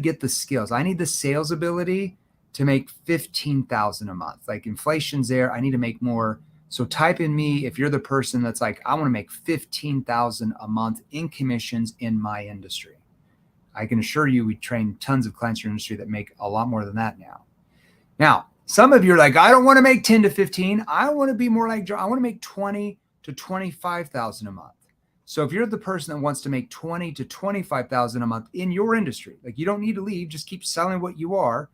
get the skills. I need the sales ability to make 15,000 a month. Like inflation's there. I need to make more. So type in me if you're the person that's like, I want to make 15,000 a month in commissions in my industry. I can assure you we train tons of clients in your industry that make a lot more than that now. Now, some of you are like, I don't want to make 10 to 15. I want to be more like John. I want to make 20 to 25,000 a month. So if you're the person that wants to make 20 to 25,000 a month in your industry, like you don't need to leave, just keep selling what you are.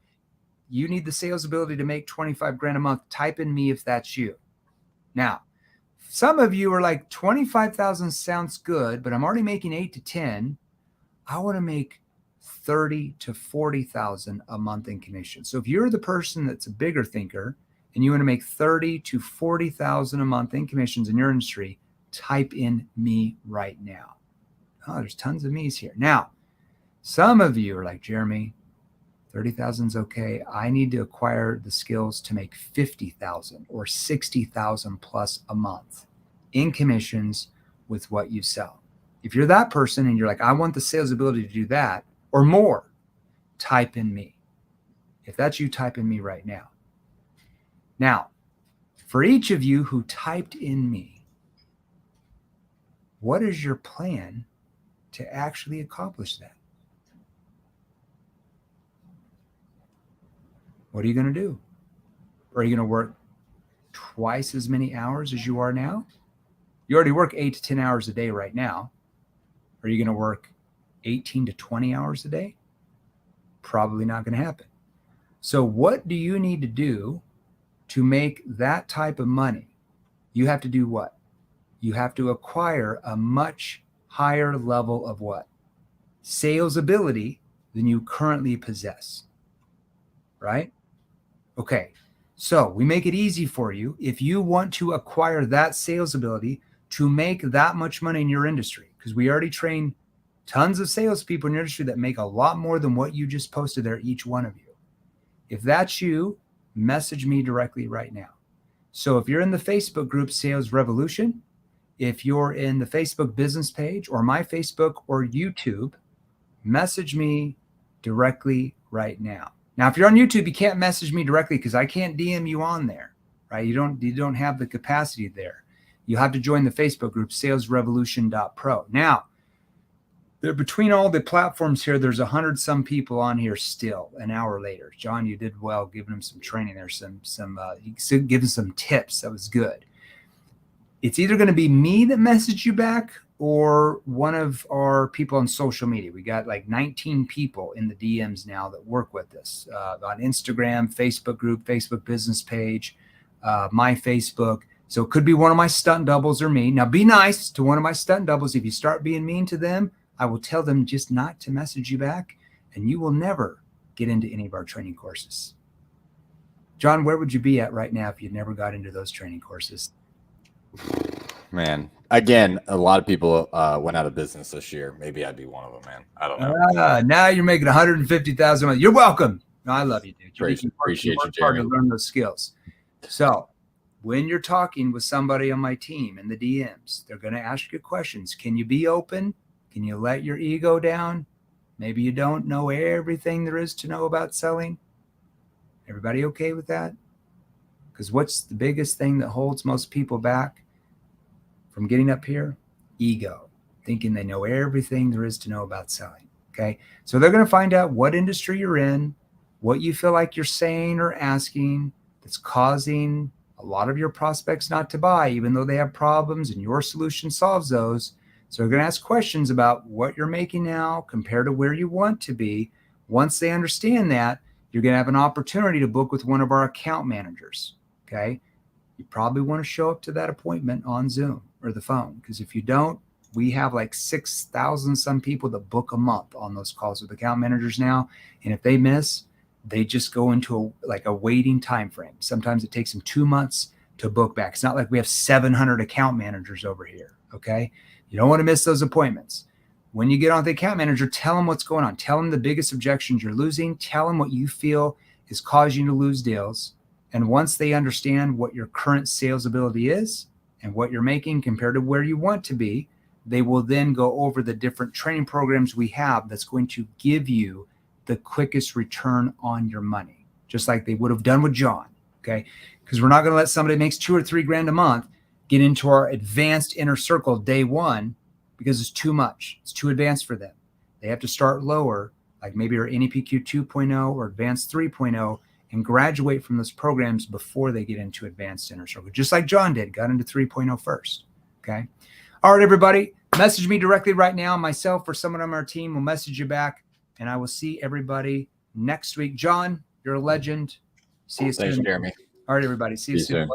You need the sales ability to make 25 grand a month. Type in me if that's you. Now, some of you are like 25,000 sounds good, but I'm already making 8 to 10. I want to make 30 to 40,000 a month in commission. So if you're the person that's a bigger thinker and you want to make 30 to 40,000 a month in commissions in your industry, type in me right now. Oh, there's tons of me's here. Now, some of you are like, Jeremy, 30,000 is okay. I need to acquire the skills to make 50,000 or 60,000 plus a month in commissions with what you sell. If you're that person and you're like, I want the sales ability to do that or more, type in me. If that's you, type in me right now. Now, for each of you who typed in me, what is your plan to actually accomplish that? What are you going to do? Are you going to work twice as many hours as you are now? You already work 8 to 10 hours a day right now. Are you going to work 18 to 20 hours a day? Probably not going to happen. So what do you need to do to make that type of money? You have to do what? You have to acquire a much higher level of what? Sales ability than you currently possess. Right? Okay. So we make it easy for you if you want to acquire that sales ability to make that much money in your industry, because we already train tons of salespeople in your industry that make a lot more than what you just posted there, each one of you. If that's you, message me directly right now. So if you're in the Facebook group Sales Revolution, if you're in the Facebook business page or my Facebook or YouTube, message me directly right now. Now, if you're on YouTube, you can't message me directly because I can't DM you on there, right? You don't have the capacity there. You have to join the Facebook group, salesrevolution.pro. Now, between all the platforms here, there's 100-some people on here still an hour later. John, you did well giving them some training there, giving some tips. That was good. It's either going to be me that messaged you back or one of our people on social media. We got like 19 people in the DMs now that work with us on Instagram, Facebook group, Facebook business page, my Facebook. So it could be one of my stunt doubles or me. Now be nice to one of my stunt doubles. If you start being mean to them, I will tell them just not to message you back, and you will never get into any of our training courses. John, where would you be at right now if you never got into those training courses? Man, again, a lot of people went out of business this year. Maybe I'd be one of them, man. I don't know. Now you're making $150,000 a month. You're welcome. No, I love you, dude. Appreciate you, hard Jeremy. to learn those skills. So when you're talking with somebody on my team in the DMs, they're going to ask you questions. Can you be open? Can you let your ego down? Maybe you don't know everything there is to know about selling. Everybody okay with that? Because what's the biggest thing that holds most people back from getting up here? Ego, thinking they know everything there is to know about selling. Okay. So they're going to find out what industry you're in, what you feel like you're saying or asking that's causing a lot of your prospects not to buy, even though they have problems and your solution solves those. So they're going to ask questions about what you're making now compared to where you want to be. Once they understand that, you're going to have an opportunity to book with one of our account managers. Okay. You probably want to show up to that appointment on Zoom or the phone, because if you don't, we have like 6,000 some people that book a month on those calls with account managers now. And if they miss, they just go into a waiting time frame. Sometimes it takes them 2 months to book back. It's not like we have 700 account managers over here. Okay. You don't want to miss those appointments. When you get on the account manager, tell them what's going on. Tell them the biggest objections you're losing. Tell them what you feel is causing you to lose deals. And once they understand what your current sales ability is and what you're making compared to where you want to be, they will then go over the different training programs we have that's going to give you the quickest return on your money, just like they would have done with John. Okay. Because we're not going to let somebody that makes $2 or $3 grand a month get into our advanced inner circle day one, because it's too much. It's too advanced for them. They have to start lower, like maybe our NEPQ 2.0 or advanced 3.0, and graduate from those programs before they get into advanced inner circle, just like John did, got into 3.0 first. Okay. All right, everybody, message me directly right now. Myself or someone on our team will message you back, and I will see everybody next week. John, you're a legend. See you soon. Thanks, Jeremy. All right, everybody. See you soon.